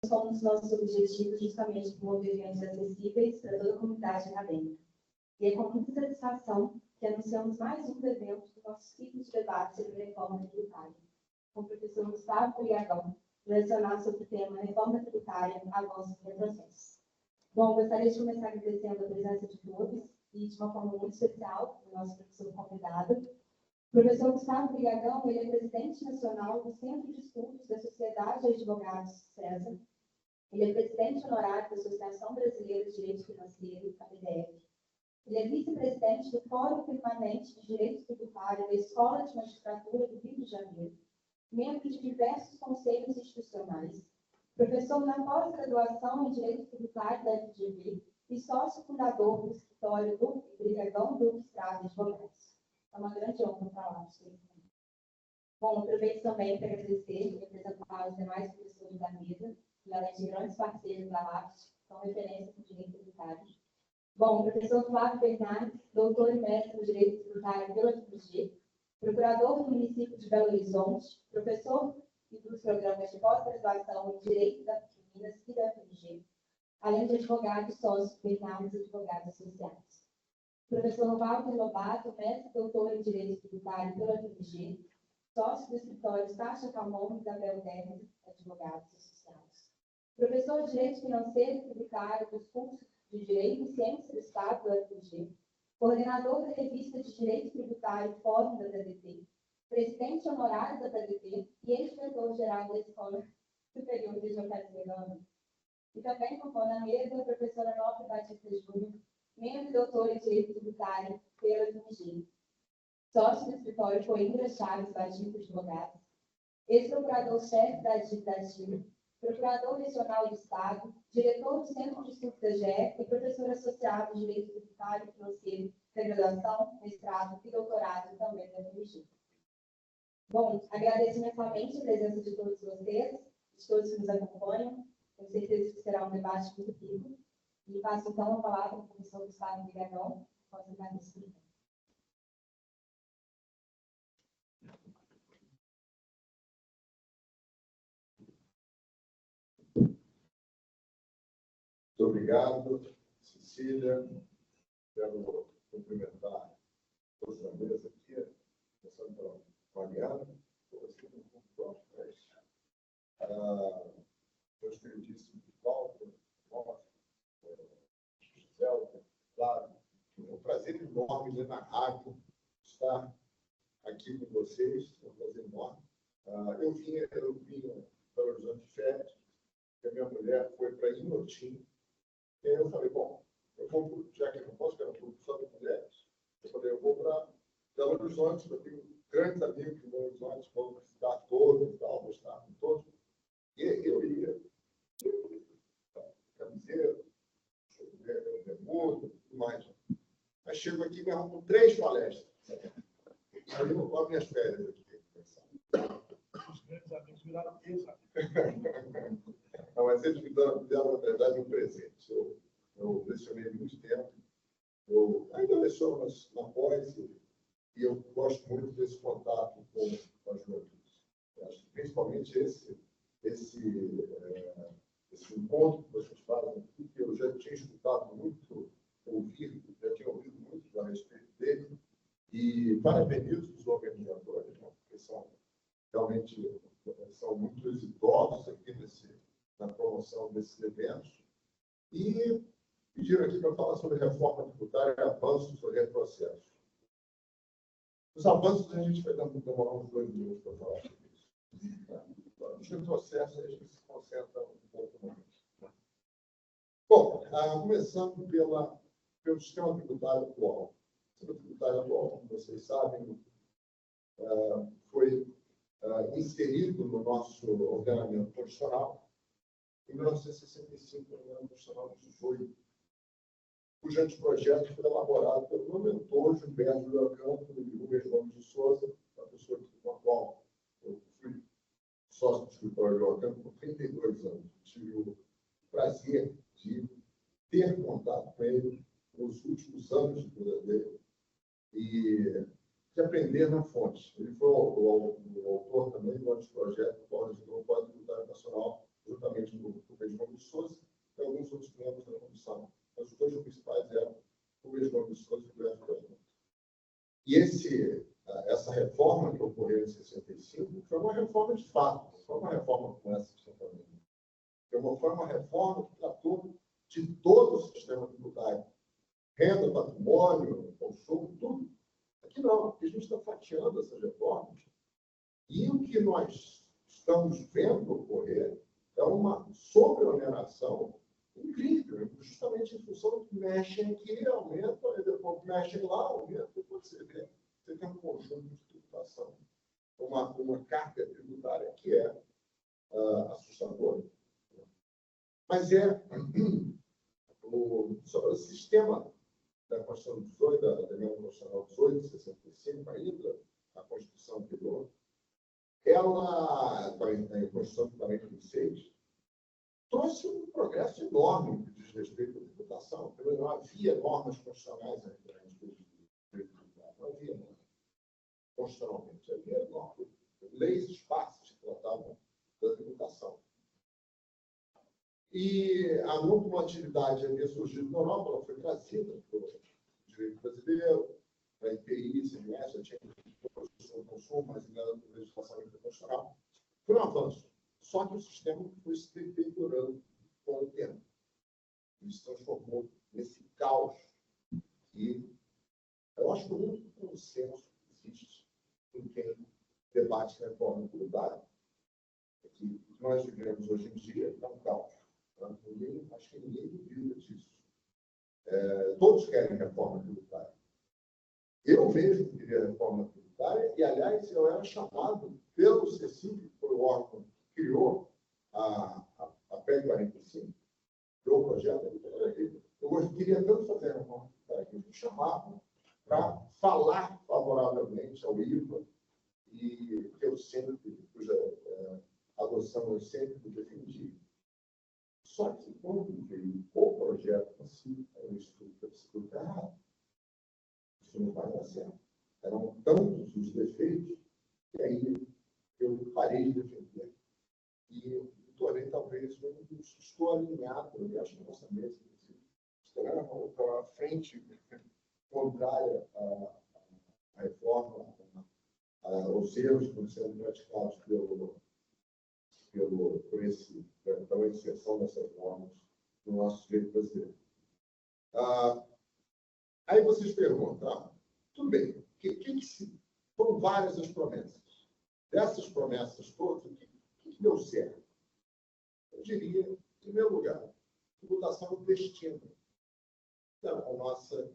temos como nossos objetivos justamente promover eventos acessíveis para toda a comunidade acadêmica. E é com muita satisfação que anunciamos mais um evento do nosso ciclo de debate sobre reforma tributária, com o professor Gustavo Poliagão, lecionar sobre o tema Reforma Tributária, Avanços e Retrocessos. Bom, gostaria de começar agradecendo a presença de todos e de uma forma muito especial do nosso professor convidado. O professor Gustavo Poliagão, ele é presidente nacional do Centro de Estudos da Sociedade de Advogados César. Ele é presidente honorário da Associação Brasileira de Direito Financeiro, a ABDF. Ele é vice-presidente do Fórum Permanente de Direito Tributário da Escola de Magistratura do Rio de Janeiro, membro de diversos conselhos institucionais, professor na pós-graduação em Direito Tributário da FGV e sócio fundador do escritório do Brigadão Duque Estrada Advogados. É uma grande honra falar com vocês. Bom, aproveito também para agradecer e apresentar os demais professores da mesa, que além de grandes parceiros da LAPT, são referências no direito tributário. Bom, o professor Flávio Bernardes, doutor e mestre em Direito Tributário pela FGV, procurador do município de Belo Horizonte, professor dos programas de pós-graduação em Direito da Minas e da FGV, além de advogado e sócio Bernardes e advogados associados. Professor Walter Lobato, mestre e doutor em Direito Tributário pela FGV, sócio do escritório Sacha Calmon e Isabel Termes, advogados associados. Professor de Direito Financeiro e Tributário dos cursos de Direito e Ciência do Estado da FGV, coordenador da revista de Direito Tributário Fórum da TDT, presidente honorário da TDT e ex-diretor-geral da Escola Superior de Advocacia. E também compõe na mesa a professora Nova Batista Júnior, membro e doutor em Direito Tributário pela FGV, sócio do escritório Coimbra Chaves Batista Advogados, ex-procurador-chefe da DIV, procurador regional do Estado, diretor do Centro de Estudos da GE e professor associado de Direito Tributário e Financeiro, graduação, mestrado e doutorado também da FGV. Bom, agradeço imensamente a presença de todos vocês, de todos que nos acompanham. Tenho certeza que será um debate muito rico. E passo então a palavra para o professor Gustavo Poliagão, que pode dar a explicação. Muito obrigado, Cecília. Quero cumprimentar todos da mesa aqui, começando pela Mariana, meus queridíssimos Walter, Gisela, claro, é um prazer enorme ver na rádio estar aqui com vocês, é um prazer enorme. Eu vim para o Horizonte de Férias, que a minha mulher foi para Inhotim. E aí eu falei, bom, eu vou, já que eu não posso, que era só de mulheres, eu falei, eu vou para Belo Horizonte, eu tenho grandes amigos de Belo Horizonte, vou visitar todos e tal, vou estar com todos. E eu ia, camiseta, bermuda, tudo mais. Aí chego aqui e me arrumo 3 palestras. Aí eu vou minhas férias aqui. Os grandes amigos viraram ex-amigos. Não, mas eles me deram, na verdade, um presente. Eu lecionei muito tempo. Eu ainda leciono na pós e eu gosto muito desse contato com a juventude. Principalmente esse encontro que vocês fazem aqui, que eu já tinha escutado muito, já tinha ouvido muito a respeito dele, e parabenizo os organizadores, né, porque realmente são muito exitosos aqui na promoção desses eventos, e pediram aqui para falar sobre reforma tributária, avanços ou retrocessos. Os avanços a gente vai demorar uns 2 minutos para falar sobre isso. Os retrocessos a gente se concentra um pouco mais. Bom, começando pelo sistema tributário atual. O sistema tributário atual, como vocês sabem, foi inserido no nosso ordenamento constitucional em 1965, no ordenamento constitucional, cujo anteprojeto foi elaborado pelo meu mentor, Gilberto Júlio Campos e o Rubens Gomes de Souza, a pessoa com a qual eu fui sócio do escritório Júlio Campos por 32 anos. Tive o prazer de ter contato com ele nos últimos anos de vida dele e de aprender na fonte. Ele foi o autor também do anteprojeto do Código Tributário Nacional, juntamente com o de fato, não foi uma reforma como essa que você está vendo. Foi uma reforma que tratou de todo o sistema tributário. Renda, patrimônio, consumo, tudo. Aqui não, aqui a gente está fatiando essas reformas. E o que nós estamos vendo ocorrer é uma sobre-oneração incrível, justamente em função de que mexem aqui, aumentam, e depois mexem lá, aumentam, depois você vê. Você tem um conjunto de tributação, uma carga tributária que é assustadora. Mas sobre o sistema da Constituição 18, da Emenda Constitucional 18, 65, ainda, a Constituição anterior, ela, a Constituição de 46, trouxe um progresso enorme no que diz respeito à tributação. Não havia normas constitucionais a respeito do direito tributário, não havia normas constitucionalmente, havia normas, leis esparsas que tratavam da tributação. E a normatividade havia surgido na Europa, ela foi trazida pelo direito brasileiro, para a IPI, CMS, já tinha o consumo, mas ainda era legislação internacional. Foi um avanço. Só que o sistema foi se deteriorando com o tempo. Ele se transformou nesse caos. E eu acho que o único consenso que existe em quem debate a reforma tributária é que o que nós vivemos hoje em dia é um caos. Acho que ninguém duvida disso. Todos querem reforma tributária. Eu mesmo queria reforma tributária e, aliás, eu era chamado pelo CECIP, que foi o órgão que criou a PEC 45, criou o projeto. Eu queria tanto fazer a reforma tributária que me chamavam para falar favoravelmente ao IVA e que eu sempre, cuja adoção eu sempre defendi. Só que quando veio o projeto assim, eu escuto errado. Isso não vai dar certo. Eram tantos os defeitos que aí eu parei de defender. E tornei talvez estou alinhado, eu acho que nossa mesa estará para a frente contrária à reforma, aos erros que estão sendo praticados pela inserção dessas normas no nosso direito brasileiro. Aí vocês perguntam, tudo bem, foram várias as promessas. Dessas promessas todas, o que deu certo? Eu diria, em primeiro lugar, tributação do destino. Então, a nossa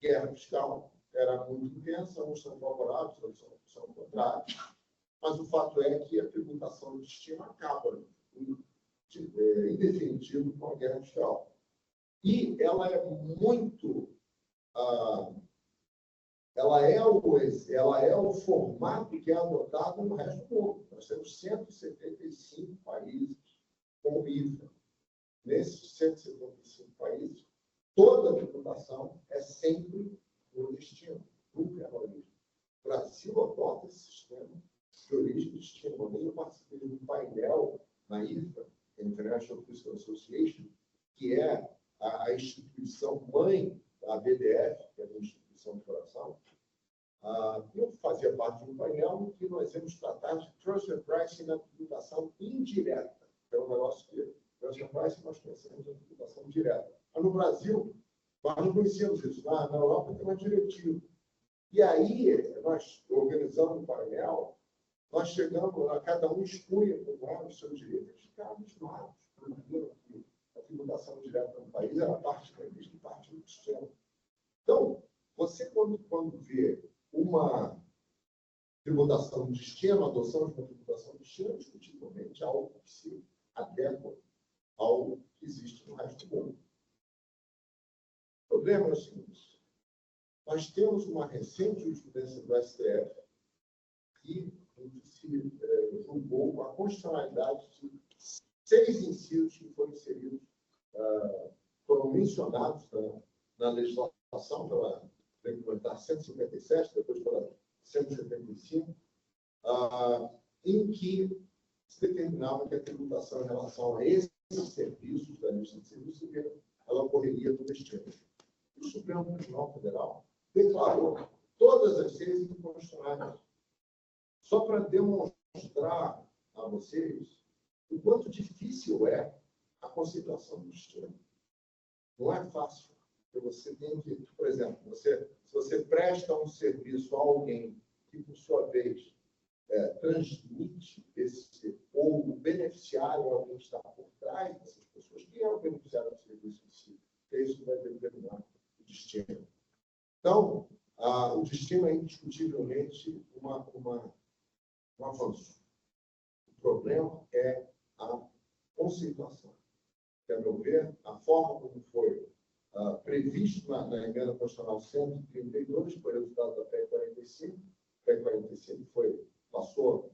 guerra fiscal era muito intensa, uns são favoráveis, outros são contrários, mas o fato é que a tributação do destino acaba, em definitivo, com a guerra fiscal. E ela é muito... ela é o formato que é adotado no resto do mundo. Nós temos 175 países com IVA. Nesses 175 países, toda a tributação é sempre no destino, nunca é na origem. O Brasil adota esse sistema de origem e destino. Eu participei de um painel na IFA, International Fiscal Association, que é a instituição mãe da BDF, que é a instituição de coração. Eu fazia parte de um painel em que nós íamos tratar de transfer pricing na tributação indireta. É um negócio que transfer pricing nós conhecemos a tributação direta. Mas no Brasil, nós não conhecíamos isso. Na Europa tem uma diretiva. E aí, nós organizamos um painel, nós chegamos, cada um expunha como era o seu direito. Eles ficaram habituados, primeiro, que a tributação direta no país era parte da lista e parte do sistema. Então, você, quando vê uma tributação de destino, a adoção de uma tributação de destino, discutivelmente, algo que se adequa ao que existe no resto do mundo. O problema é o seguinte: nós temos uma recente jurisprudência do STF que se julgou com a constitucionalidade de 6 incisos que foram inseridos, foram mencionados na legislação pela regulamentar 157, depois pela 175, em que se determinava que a tributação em relação a esses serviços da lista de serviços ela ocorreria no destino. O Supremo Tribunal Federal declarou todas as 6 inconstitucionais, só para demonstrar a vocês o quanto difícil é a conceituação do destino. Não é fácil. Porque você tem que, por exemplo, se você presta um serviço a alguém que, por sua vez, transmite ou o beneficiário, alguém que está por trás dessas pessoas, quem é o beneficiário do serviço em si? É isso que vai determinar o destino. Então, o destino é indiscutivelmente um avanço. O problema é a conceituação. Que, a meu ver, a forma como foi previsto na Emenda Constitucional 132, foi resultado da PEC 45. A PEC 45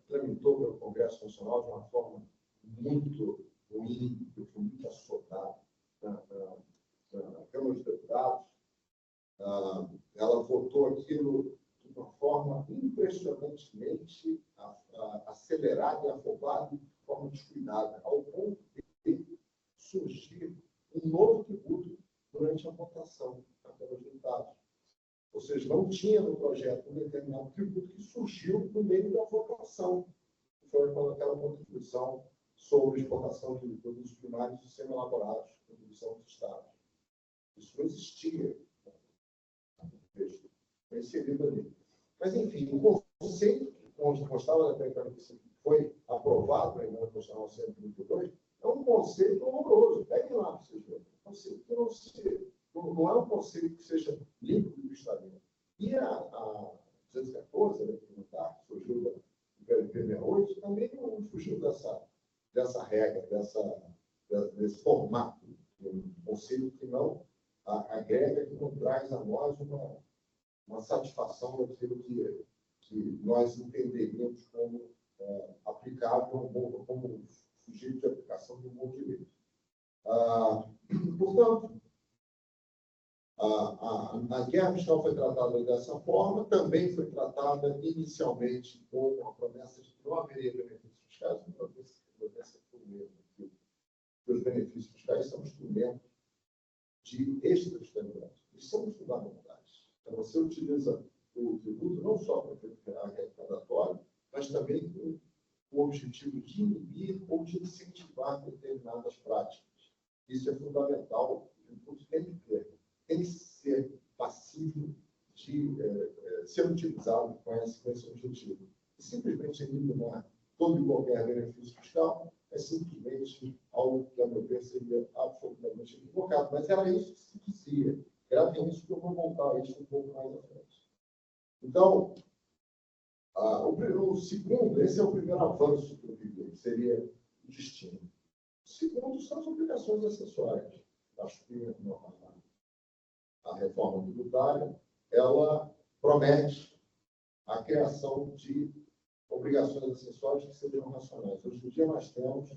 tramitou pelo Congresso Nacional de uma forma muito ruim, foi muito assotada na Câmara dos Deputados. Ela votou aquilo de uma forma impressionantemente acelerada e afobada, de forma descuidada, ao ponto de surgir um novo tributo durante a votação da Câmara dos Deputados. Ou seja, não tinha no projeto um determinado tributo que surgiu no meio da votação, que foi aquela contribuição sobre exportação de produtos primários e semi-elaborados, contribuição dos Estados. Isso não existia no texto, foi inserido ali. Mas, enfim, o conceito que constava da PEC 45, que foi aprovado na Emenda Constitucional 132, é um conceito horroroso. Peguem lá para vocês verem. Um conceito que não é um conceito que seja líquido e cristalino. E a 214, a que surgiu do PLP 68, também não fugiu dessa regra, desse formato. Um conceito que não agrega, que não traz a nós uma satisfação daquilo que nós entenderíamos como aplicável, como sujeito de aplicação do bom direito. Portanto, a guerra fiscal foi tratada dessa forma, também foi tratada inicialmente com a promessa de que não haveria benefícios fiscais, que os benefícios fiscais são instrumentos de extra-fiscalidade. Eles são fundamentais. Então, você utiliza o tributo não só para efetuar a arrecadatória, mas também com o objetivo de inibir ou de incentivar determinadas práticas. Isso é fundamental. O tributo tem que ser passivo de ser utilizado com esse objetivo. E simplesmente eliminar todo e qualquer benefício fiscal é simplesmente algo que, a meu ver, seria absolutamente equivocado. Mas era isso que se dizia. Gravem isso que eu vou voltar a isso um pouco mais à frente. Então, o segundo, esse é o primeiro avanço que eu vivi, que seria o destino. O segundo são as obrigações acessórias. Acho que a reforma tributária, ela promete a criação de obrigações acessórias que sejam racionais. Hoje em dia nós temos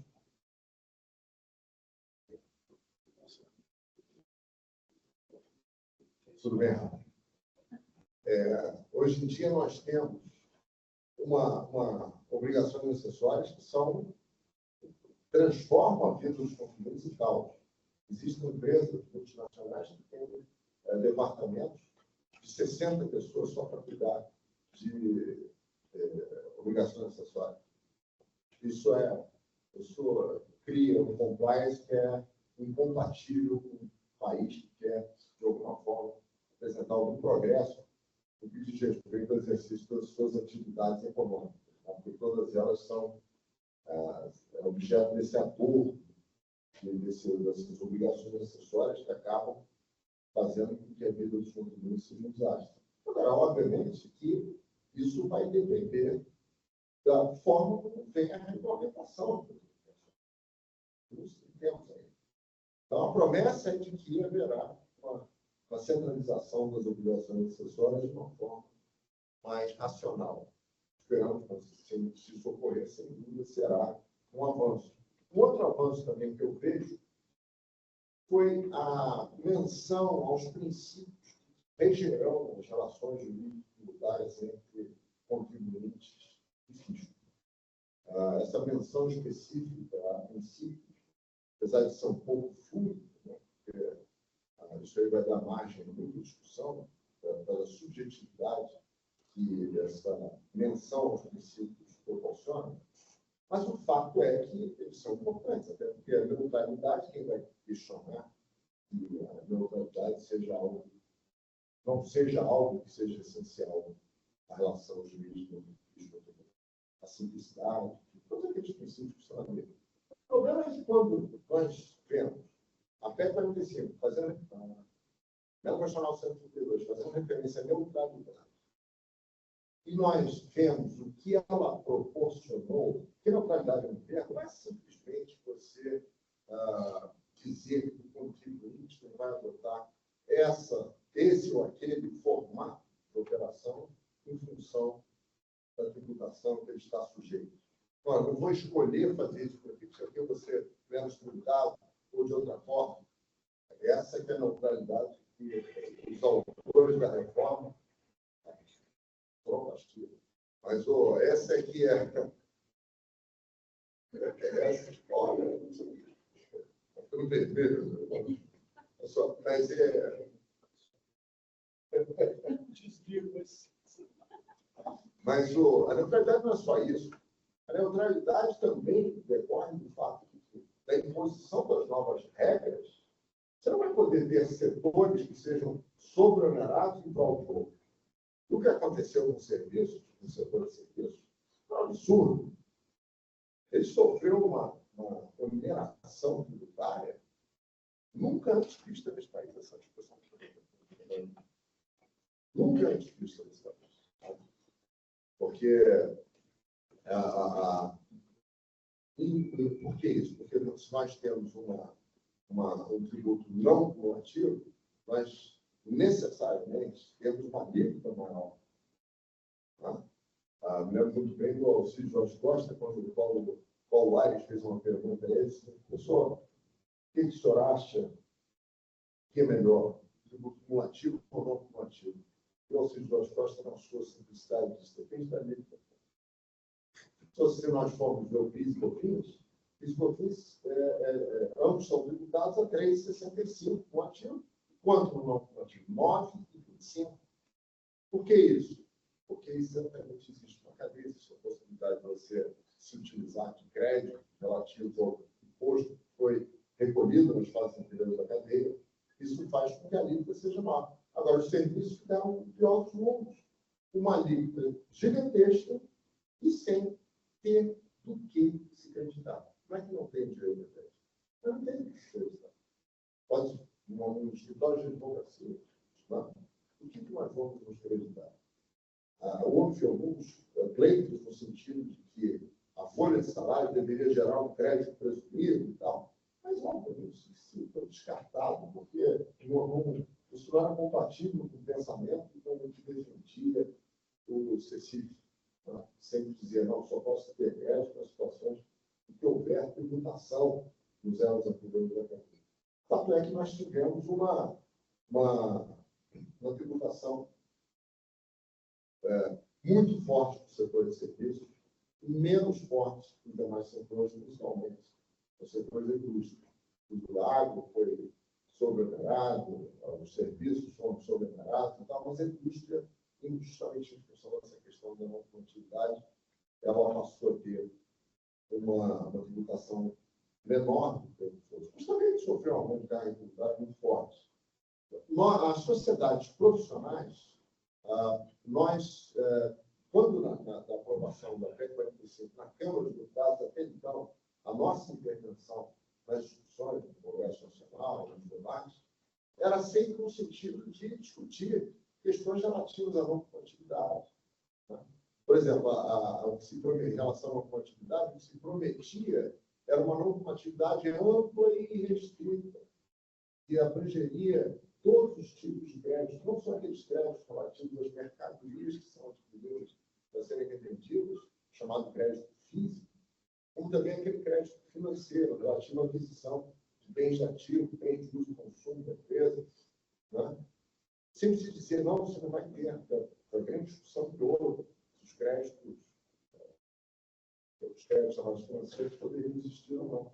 tudo bem errado. Hoje em dia nós temos uma obrigações acessórias que transformam a vida dos consumidores em caos. Existem empresas multinacionais que têm departamentos de 60 pessoas só para cuidar de obrigações acessórias. Isso cria um compliance que é incompatível com um país que quer, de alguma forma, apresentar algum progresso no que diz respeito ao exercício das suas atividades econômicas, tá? Porque todas elas são objeto desse acordo, dessas obrigações acessórias que acabam fazendo com que a vida dos consumidores seja um desastre. Agora, obviamente, que isso vai depender da forma como vem a regulamentação. Isso que temos aí. Então, a promessa é de que haverá uma centralização das obrigações acessórias de uma forma mais racional. Esperamos que, se isso ocorrer, sem dúvida, será um avanço. Um outro avanço também que eu vejo foi a menção aos princípios que regerão as relações jurídico-tributárias entre contribuintes e fisco. Essa menção específica a princípios, apesar de ser um pouco fluido, né, porque isso aí vai dar margem a muita discussão pela subjetividade que essa menção aos princípios proporciona, Mas o fato é que eles são importantes, até porque a neutralidade, quem vai questionar que a neutralidade seja algo, não seja algo que seja essencial à relação jurídica, a simplicidade, todos aqueles princípios que estão na lei. O problema é que quando nós vemos a PEC 45, fazendo a Constitucional 132, fazendo referência à neutralidade, e nós vemos o que ela proporcionou, que neutralidade no governo não é simplesmente você dizer que o contribuinte não vai adotar esse ou aquele formato de operação em função da tributação que ele está sujeito. Agora, não vou escolher fazer isso porque você menos tributado ou de outra forma. Essa que é a neutralidade que os autores da reforma mas essa aqui é essa olha, no vermelho, mas mas a neutralidade não é só isso. A neutralidade também decorre do fato da imposição das novas regras. Você não vai poder ter setores que sejam sobre-onerados em prol de outros. O que aconteceu no serviço, no setor de serviços, é um absurdo. Ele sofreu uma oneração tributária nunca antes vista nesse país, essa discussão. Nunca antes vista nesse país. Porque por que isso? Porque se nós temos um tributo não cumulativo, nós necessariamente temos uma alíquota maior. Me lembro muito bem do Alcide Jorge Costa, quando o Paulo Aires fez uma pergunta a ele, professor, o que o senhor acha que é melhor, tributo cumulativo ou não cumulativo? E o Alcide Jorge Costa, na sua simplicidade, disse, depende da alíquota. Então, se nós formos ver o PIS e COFINS, ambos são tributados a 3,65 cumulativo. Quanto no não cumulativo? 9,25. Por que isso? Porque exatamente existe uma cadeia, existe a possibilidade de você se utilizar de crédito relativo ao imposto que foi recolhido nas fases anteriores da cadeia. Isso faz com que a alíquota seja maior. Agora, os serviços ficaram o pior dos mundos. Uma alíquota gigantesca e sem ter do que se candidatar. Não é que não tem direito a crédito. Não tem do que se candidatar. Pode, um escritório de advocacia, o que nós vamos nos acreditar? Houve alguns pleitos no sentido de que a folha de salário deveria gerar um crédito presumido e tal, mas, obviamente, isso foi descartado, porque isso não era compatível com o pensamento e com o que defendia o CECIF. Sempre dizia, não, só posso ter crédito nas situações em que houver tributação dos elos anteriores da carteira. Tanto é que nós tivemos uma tributação muito forte do setor de serviços e menos forte dos demais setores, principalmente o setor da indústria. O agro foi sobre-onerado, os serviços foram sobre-onerados, mas a indústria, justamente em função dessa questão da não produtividade, ela passou a ter uma tributação menor do que os outros. Mas também sofreu um aumento de carga tributária muito forte. As sociedades profissionais, quando na aprovação da PEC 45 na Câmara dos Deputados, até então, a nossa intervenção nas discussões do Congresso Nacional, nos debates, era sempre no sentido de discutir questões relativas à não compatibilidade. Por exemplo, em relação à não compatibilidade, o que se prometia era uma não compatibilidade ampla e restrita, que abrangeria todos os tipos de créditos, não só aqueles créditos relativos às mercadorias que são adquiridas para serem revendidas, chamado crédito físico, como também aquele crédito financeiro, relativo à aquisição de bens de ativo, bens de uso e consumo da empresa. Sempre se dizer, não, você não vai ter. A grande discussão que houve, os créditos financeiros poderiam existir ou não.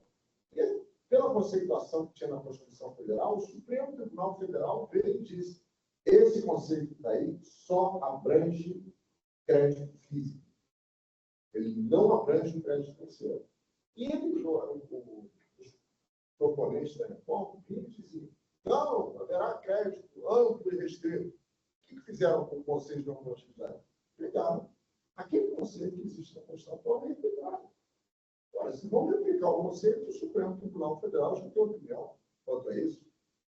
E, pela conceituação que tinha na Constituição Federal, o Supremo Tribunal Federal veio e disse: esse conceito que está aí só abrange crédito físico. Ele não abrange o crédito financeiro. E ele, os proponentes da reforma, diziam, não, haverá crédito amplo e restrito. O que fizeram com o Conselho de Normatividade? Pegaram aquele conceito que existe na Constituição atual e replicaram. Agora, se vão replicar o conceito, o Supremo Tribunal Federal já tem opinião quanto a isso.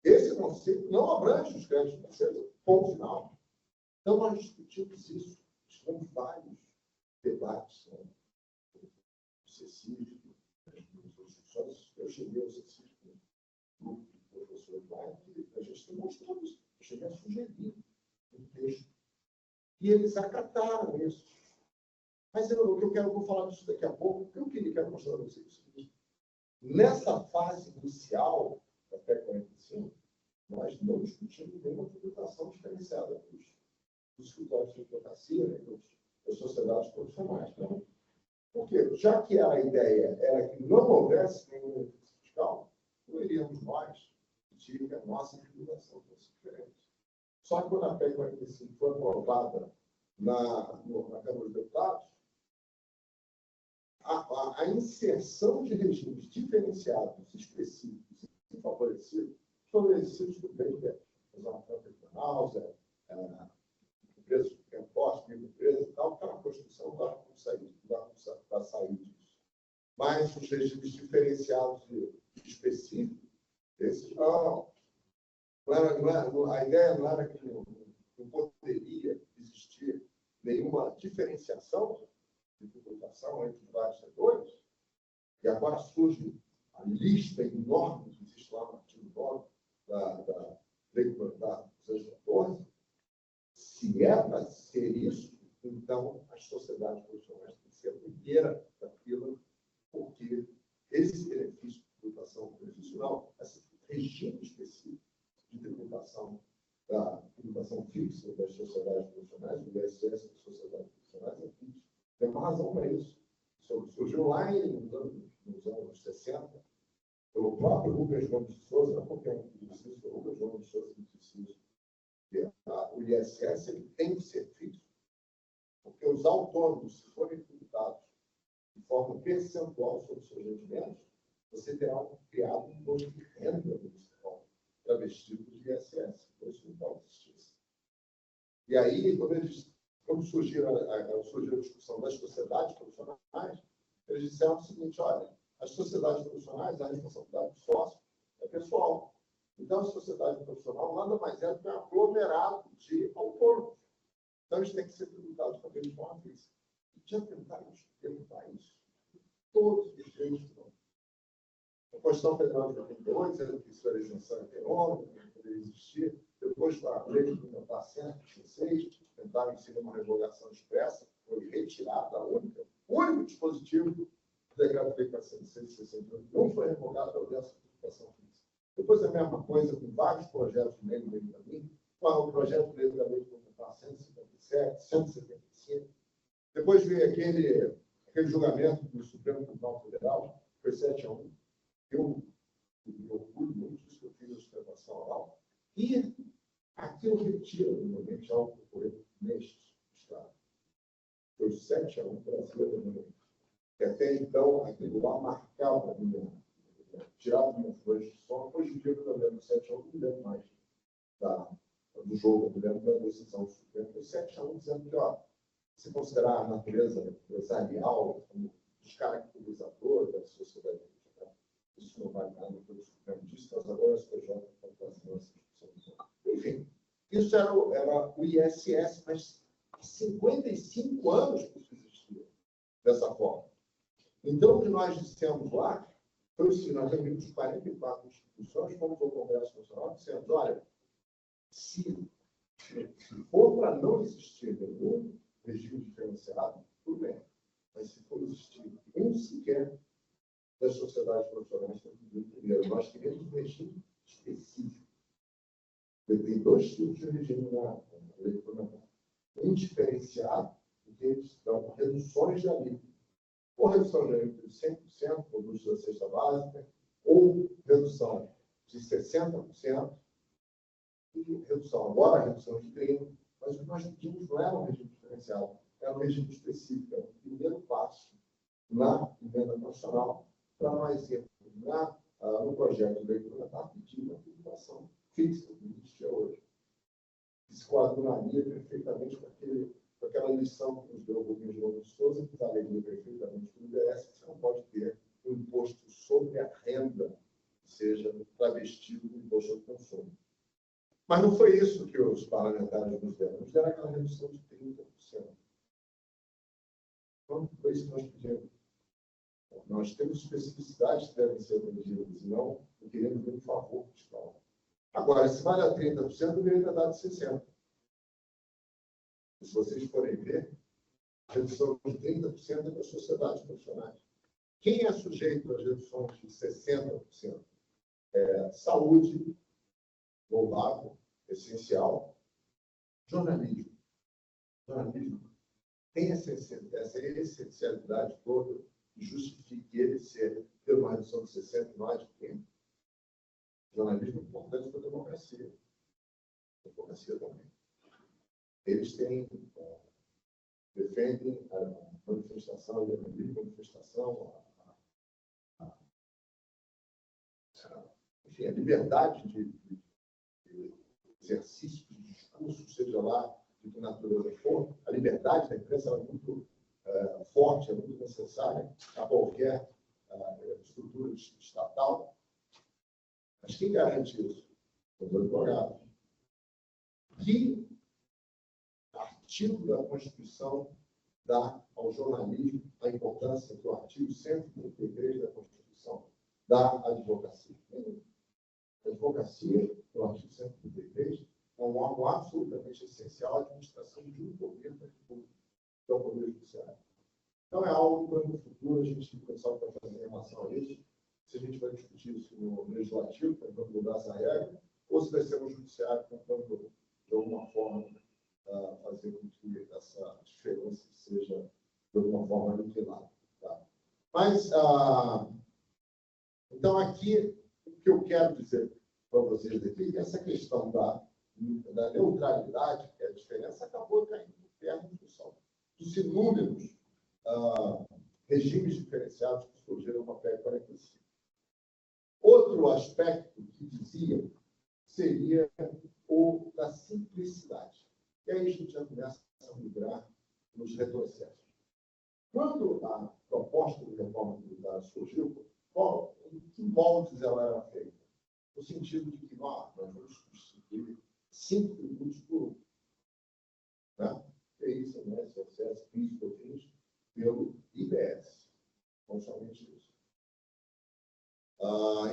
Esse conceito não abrange os créditos financeiros, ponto final. Então, nós discutimos isso. Tivemos vários debates sucessivos. Eu cheguei ao sucessivo com o grupo do professor Eduardo, que a gente demonstrou isso. Eu cheguei a sugerir um texto. E eles acataram isso. Mas eu vou falar disso daqui a pouco, porque eu quero mostrar para vocês. Nessa fase inicial, até 45, nós não discutimos nenhuma tributação diferenciada dos escritórios de advocacia, né, das sociedades profissionais. Não? Porque, já que a ideia era que não houvesse nenhum benefício fiscal, não iríamos nós discutir que a nossa tributação fosse diferente. Só que quando a PEC 45 foi aprovada na Câmara dos Deputados, a inserção de regimes diferenciados, específicos e favorecidos do BNDES. Usar penal, preço de imposto, microempresa e tal, para a Constituição da saída disso. Mas os regimes diferenciados e específicos, esses não. A ideia não era que não poderia existir nenhuma diferenciação de tributação entre vários setores, e agora surge a lista enorme que existe lá no artigo 9 da Lei Complementar 214. Se é para ser isso, então as sociedades profissionais têm que ser a primeira da fila, porque esse benefício de tributação profissional, esse regime específico de tributação, da tributação fixa das sociedades profissionais, do ISS das sociedades profissionais, é fixa. Tem uma razão para isso. Surgiu lá nos anos 60, pelo próprio Rubens Gomes de Souza, não porque é um disse o Rubens Gomes de Souza que disse isso. O ISS ele tem que ser fixo, porque os autônomos, se forem tributados de forma percentual sobre os seus rendimentos, você terá criado um imposto de renda municipal travestido de ISS. Por isso não pode existir. E aí, quando surgiu a discussão das sociedades profissionais, eles disseram o seguinte: olha, as sociedades profissionais, a responsabilidade do sócio é pessoal. Então, a sociedade profissional nada mais é do que um aglomerado de autônomos. Então, eles têm que ser tributados com a mesma forma fixa. E já tentaram perguntar isso? Todos os direitos não. A Constituição Federal de 88, dizendo que isso era isenção econômica, que não poderia existir. Depois, a Lei Complementar 136, tentaram inserir uma revogação expressa, foi retirada o único dispositivo do Decreto-Lei 468 não foi revogado pela dessa tributação fixa. Depois, a mesma coisa com vários projetos de lei no meio do caminho, com o projeto de lei da Lei Complementar 157, 175. Depois veio aquele julgamento do Supremo Tribunal Federal, foi 7-1. Eu me orgulho muito disso, que eu fiz a sustentação oral. E aquilo retira, normalmente, algo que ocorreu neste Estado. Foi 7-1 para a cidadania. E até então, aquilo lá marcava a minha, tirava minhas noites de sono. Hoje em dia, eu lembro 7-1, não me lembro mais do jogo, eu me lembro da decisão do Supremo. Foi 7-1 dizendo que, ó, se considerar a natureza empresarial como descaracterizadora da sociedade, isso não vale nada, pelo Supremo disse, mas agora as PJ estão fazendo essa discussão. Enfim, isso era o ISS, mas há 55 anos que isso existia dessa forma. Então, o que nós dissemos lá foi assim: nós reunimos 44 instituições, fomos ao Congresso Nacional, dissemos: olha, se for para não existir nenhum regime diferenciado, tudo bem. Mas se for existir um sequer das sociedades profissionais, primeiro, nós queremos um regime específico. Tem dois tipos de regime na lei complementar. Um diferenciado, que eles dão reduções de alíquota. Ou redução de alíquota de 100% no custo da cesta básica, ou redução de 60%, e redução, agora a redução de 30%. Mas o que nós pedimos não era um regime diferenciado. é um regime específico, é o primeiro passo na emenda constitucional para nós irmos no projeto de lei complementar pedir uma tributação fixa, que existe hoje. Que se coadunaria perfeitamente com aquela lição que nos deu o governo de João de Souza, que valeria perfeitamente para o IBS, que você não pode ter um imposto sobre a renda, que seja travestido do imposto ao consumo. Mas não foi isso que os parlamentares nos deram. Nos deram aquela redução de 30%. Então, foi isso que nós pedimos. Nós temos especificidades que devem ser atendidas, e não queremos ver um favor fiscal. Agora, se vale a 30%, deveria ter dado 60%. Se vocês forem ver, a redução de 30% é das sociedades profissionais. Quem é sujeito às reduções de 60%? Saúde, louvável, essencial. Jornalismo. Jornalismo tem essa essencialidade toda que justifique ele ter uma redução de 60% mais de 30%. Jornalismo é importante para a democracia. A democracia também. Eles defendem a manifestação, a livre manifestação, enfim, a liberdade de exercício de discurso, seja lá de que natureza for. A liberdade da imprensa é muito forte, é muito necessária a qualquer estrutura estatal. Mas quem garante isso? Os advogados. Que artigo da Constituição dá ao jornalismo a importância que o artigo 133 da Constituição dá à advocacia? A advocacia, no artigo 133, é um órgão absolutamente essencial à administração de um poder da República, que é o Poder Judiciário. Então, é algo que, no futuro, a gente pensar para fazer em relação a isso, se a gente vai discutir isso no legislativo, tentando mudar essa regra, ou se vai ser no judiciário, tentando, de alguma forma, fazer com que essa diferença seja, de alguma forma, aniquilada. Tá? Mas, então, aqui, o que eu quero dizer para vocês aqui é que essa questão da neutralidade, que é a diferença, acabou caindo por terra em função dos inúmeros regimes diferenciados que surgiram no PEC 45. Outro aspecto que dizia seria o da simplicidade. E aí a gente já começa a migrar nos retrocessos. Quando a proposta de reforma tributária surgiu, em que moldes ela era feita? No sentido de que nós vamos substituir 5 tributos por 1. Né? PI, ICMS, ISS, PIS, COFINS, pelo IBS. Então, somente isso.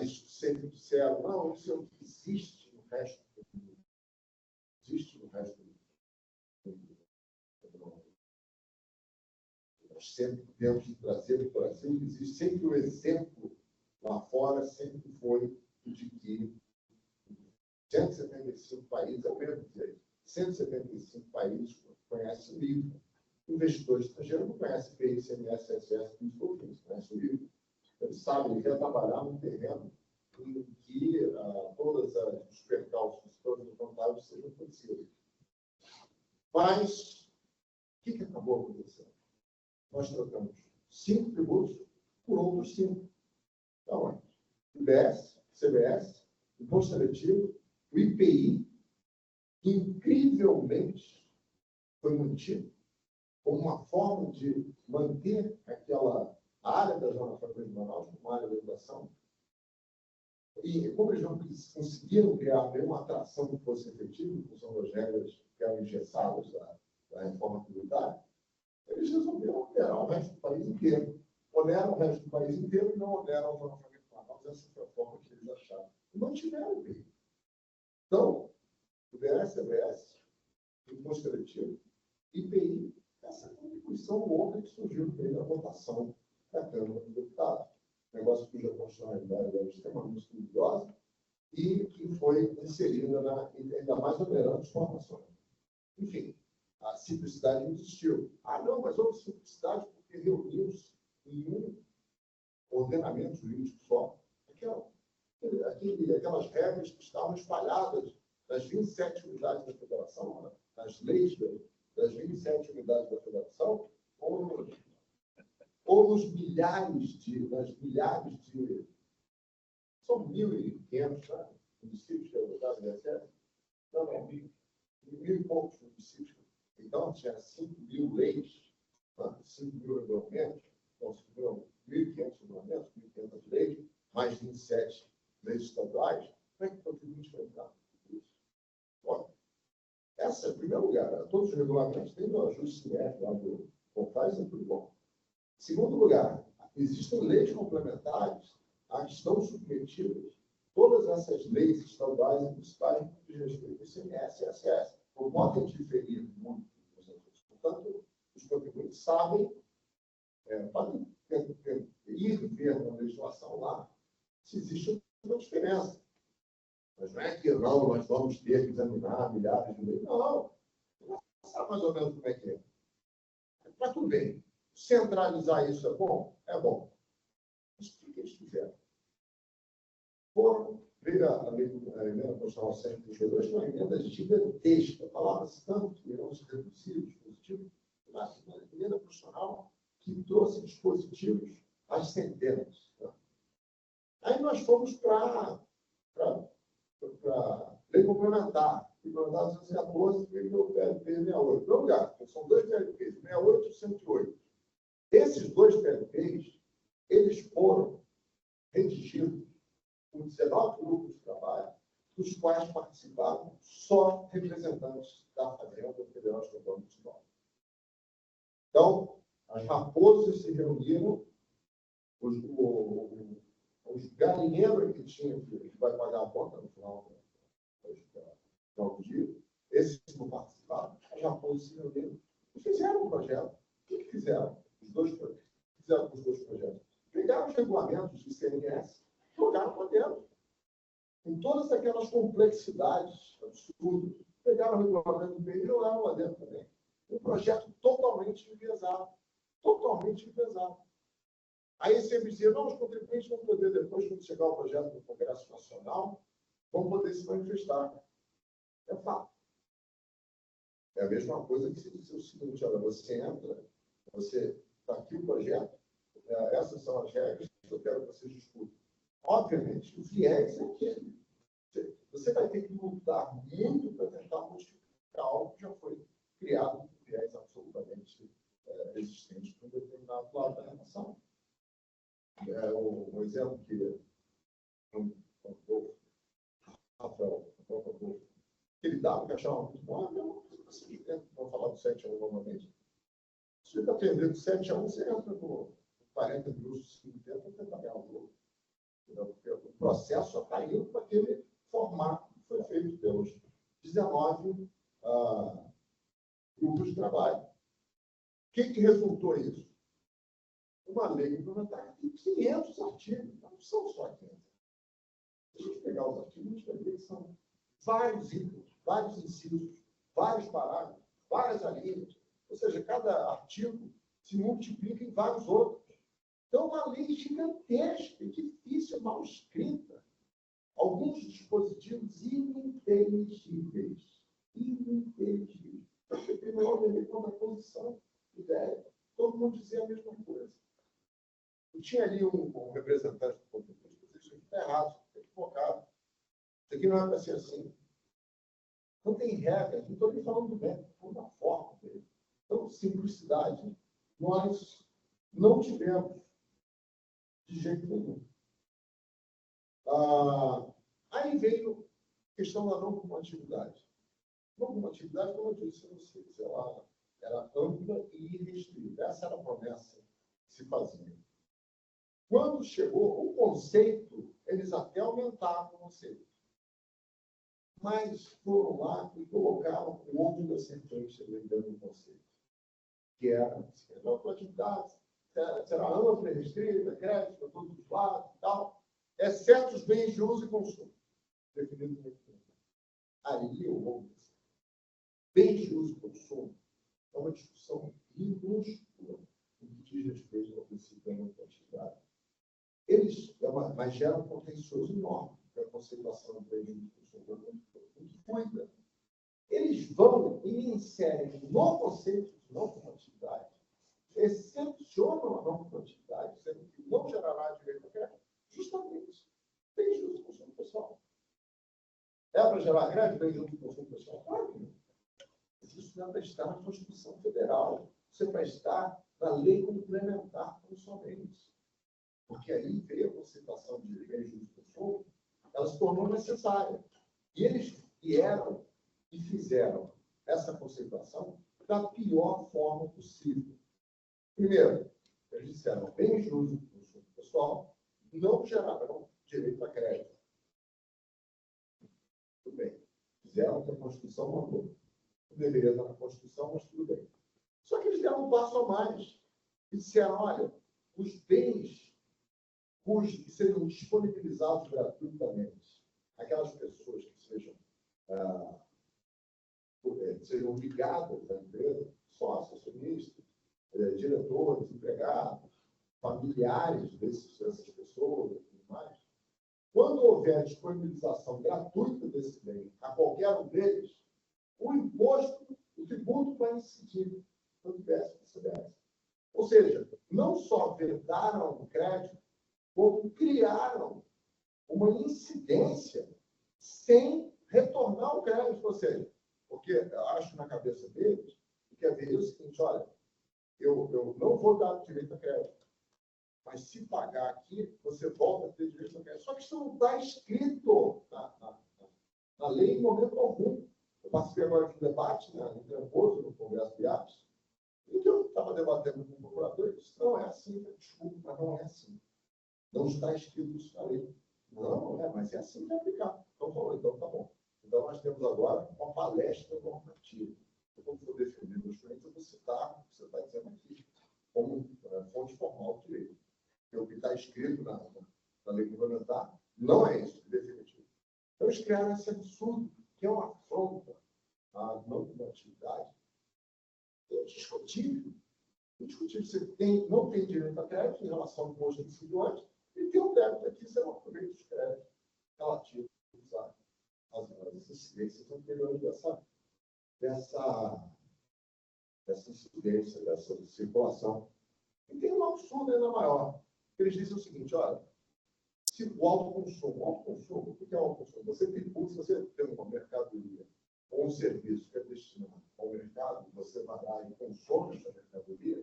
Isso sempre disseram, não, isso é o que existe no resto do mundo. Existe no resto do mundo. Nós sempre temos que trazer para o Brasil, existe sempre o exemplo lá fora, sempre foi de que 175 países, eu quero dizer, 175 países conhecem o IVA. O investidor estrangeiro não conhece PI, ICMS, ISS, PIS, COFINS, conhece o IVA. Ele sabe, ele quer trabalhar num terreno em que todos os percalços, todas as vantagens sejam conhecidas. Mas, o que acabou acontecendo? Nós trocamos 5 tributos por outros 5. Então, IBS, CBS, Imposto Seletivo, o IPI, incrivelmente, foi mantido como uma forma de manter aquela área da Zona Franca de Manaus como área de educação. E como eles não conseguiram criar nenhuma atração que fosse efetiva, em função das regras que eram engessadas da reforma tributária, eles resolveram onerar o resto do país inteiro. Oneram o resto do país inteiro e não oneram a Zona Franca de Manaus. Essa foi a forma que eles acharam. E mantiveram o IPI. Então, o BS, Imposto Seletivo, IPI, essa contribuição louca que surgiu no meio da votação da Câmara dos Deputados. Negócio cuja constitucionalidade é extremamente duvidosa e que foi inserida ainda mais onerando as formações. Enfim, a simplicidade existiu. Não, mas houve simplicidade porque reuniu-se em um ordenamento jurídico só. Aquelas regras que estavam espalhadas nas 27 unidades da federação, nas leis das 27 unidades da federação, ou nos nas milhares de... São 1.500, né? Municípios que é o lugar do INSS? Não, 1.000 e poucos municípios. Então, tinha 5.000 leis, 5.000 regulamentos, então, 1.500 regulamentos, 1.500 leis, mais 27 leis estaduais. Como é que o contribuinte vai entrar nisso? Olha, essa, em primeiro lugar, todos os regulamentos têm o ajuste CF lá do CONFAS, é tudo bom. Em segundo lugar, existem leis complementares a que estão submetidas todas essas leis estaduais e municipais de respeito ao ICMS e ISS. Não podem diferir muito. Portanto, os contribuintes sabem, podem ir ver na legislação lá se existe uma diferença. Mas não é que não, nós vamos ter que examinar milhares de leis. Não. Sabe mais ou menos como é que é. Mas tudo bem. Centralizar isso é bom? É bom. Mas o que eles fizeram? Veio a emenda constitucional 132, uma emenda gigantesca, falava-se tanto que irão se reduzir os dispositivos, mas uma emenda constitucional que trouxe dispositivos às centenas. Tá? Aí nós fomos para lei complementar, implementada em 2014, veio o PLP 68. Não, lugar, são dois PLPs, 68 e 108. Esses dois PLPs, eles foram redigidos por 19 grupos de trabalho, dos quais participavam só representantes da Fazenda Federal Estadual Municipal. Então, as raposas se reuniram, os galinheiros que tinham, que vai pagar a conta no final do dia, esses que não participaram, as raposas se reuniram e fizeram um projeto. O que fizeram? Fizeram os dois projetos. Pegaram os regulamentos do ICMS, jogaram para dentro. Com todas aquelas complexidades absurdas, pegaram o regulamento do PI e jogaram lá dentro também. Um projeto totalmente enviesado. Totalmente enviesado. Aí você me dizia, não, os contribuintes vão poder, depois, quando chegar o projeto do Congresso Nacional, vão poder se manifestar. É fato. É a mesma coisa que se dizer o seguinte, olha, você entra, você está aqui o projeto, essas são as regras que eu quero que vocês discutam. Obviamente, o viés é aquele. Você vai ter que lutar muito para tentar modificar algo que já foi criado com viés absolutamente existentes para um determinado lado da relação. Um exemplo que Rafael, ele dava, que achava muito bom, vou falar do 7-1 novamente. Se você está perdendo 7-1, você entra com 40 minutos, 50, para tentar ganhar o jogo. Porque o processo só está indo para aquele formato que foi feito pelos 19 grupos de trabalho. O que resultou isso? Uma lei implementar tem 500 artigos, não são só 500. Se a gente pegar os artigos, a gente vai ver que são vários itens, vários incisos, vários parágrafos, várias alíneas. Ou seja, cada artigo se multiplica em vários outros. Então, uma lei gigantesca, difícil, mal escrita. Alguns dispositivos ininteligíveis. Ininteligíveis. Eu cheguei no lei contra a posição, ideia. Todo mundo dizia a mesma coisa. Eu tinha ali um representante do contribuinte que dizia, isso aqui está errado, está equivocado. Isso aqui não é para ser assim. Não tem regra, não estou nem falando do método, estou falando da forma dele. Então, simplicidade, nós não tivemos de jeito nenhum. Aí veio a questão da não compatibilidade. Não compatibilidade, como eu disse a vocês, ela era ampla e irrestrita. Essa era a promessa que se fazia. Quando chegou o conceito, eles até aumentaram o conceito. Mas foram lá e colocaram o ovo da serpente dentro do conceito. Que era a compatibilidade, será ampla, restrita, crédito para todos os lados e tal, exceto os bens de uso e consumo, definidos no documento. Ali eu vou dizer. Bens de uso e consumo é uma discussão minúscula no que diz respeito ao princípio da compatibilidade. Mas gera um contencioso enorme, porque a conceituação do bem de uso e consumo é muito cuida. eles vão e inserem no conceito de não compatibilidade, excepcionam a não compatibilidade, sendo que não gerará direito a crédito, justamente bens de uso e consumo pessoal. É para gerar crédito, bens de uso e consumo pessoal? Claro que não. Mas isso não é para estar na Constituição Federal. Isso é para estar na lei complementar principalmente. Porque aí veio a conceituação de bens de uso e consumo, ela se tornou necessária. E eles vieram e fizeram essa conceituação da pior forma possível. Primeiro, eles disseram bens de uso e consumo pessoal não gerarão direito a crédito. Tudo bem. Fizeram o que a Constituição mandou. Não deveria estar na Constituição, mas tudo bem. Só que eles deram um passo a mais. E disseram, olha, os bens que sejam disponibilizados gratuitamente, aquelas pessoas que sejam ligadas à empresa, sócios, acionistas, diretores, empregados, familiares dessas pessoas e tudo mais, quando houver disponibilização gratuita desse bem a qualquer um deles, o imposto, o tributo vai incidir no IPS e CBS. Ou seja, não só vedaram o crédito, como criaram uma incidência sem retornar o crédito. Ou seja, porque eu acho na cabeça deles que quer ver o seguinte, olha, eu não vou dar direito a crédito, mas se pagar aqui, você volta a ter direito a crédito. Só que isso não está escrito na lei em momento algum. Eu participei agora de um debate em Trancoso, no Congresso de Atos, em que eu estava debatendo com o procurador e disse, não é assim, desculpa, mas não é assim. Não está escrito isso na lei. Não, mas é assim que é aplicado. Então, falou, então tá bom. Então, nós temos agora uma palestra normativa. Quando for defender meus clientes, eu vou citar o que você está dizendo aqui, como fonte formal de direito. Porque o que está escrito na lei complementar não é isso, definitivo. Então, eles criaram esse absurdo, que é uma afronta à não compatibilidade. Indiscutível. Indiscutível. Você não tem direito a crédito em relação ao imposto incidido antes, e tem um débito aqui, você não aproveita os créditos relativos às incidências anteriores dessa incidência, dessa circulação. E tem um absurdo ainda maior. Eles dizem o seguinte, olha, se o autoconsumo, o que é o autoconsumo? Você tem uma mercadoria ou um serviço que é destinado ao mercado, você vai lá e consome essa mercadoria,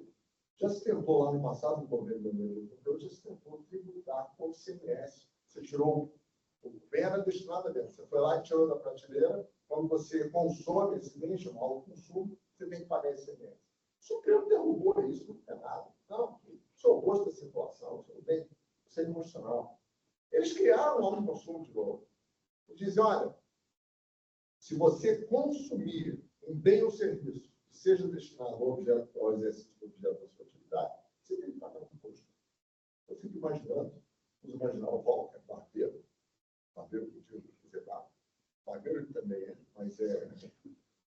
já se tentou lá no passado, no governo brasileiro, já se tentou tributar com o ICMS. Você tirou o bem era destinado a dentro. Você foi lá e tirou da prateleira. Quando você consome esse bem, chamado consumo, você tem que pagar ICMS. O Supremo derrubou isso, não é nada. Não, isso é o gosto da situação, isso não tem, isso é inconstitucional. Eles criaram o autoconsumo de novo. Eles dizem, olha, se você consumir um bem ou serviço que seja destinado ao exercício do objeto da sua atividade, você tem que pagar um imposto. Eu fico imaginando, vamos imaginar o Walker, barbeiro podia dizer barbeiro ele também é, mas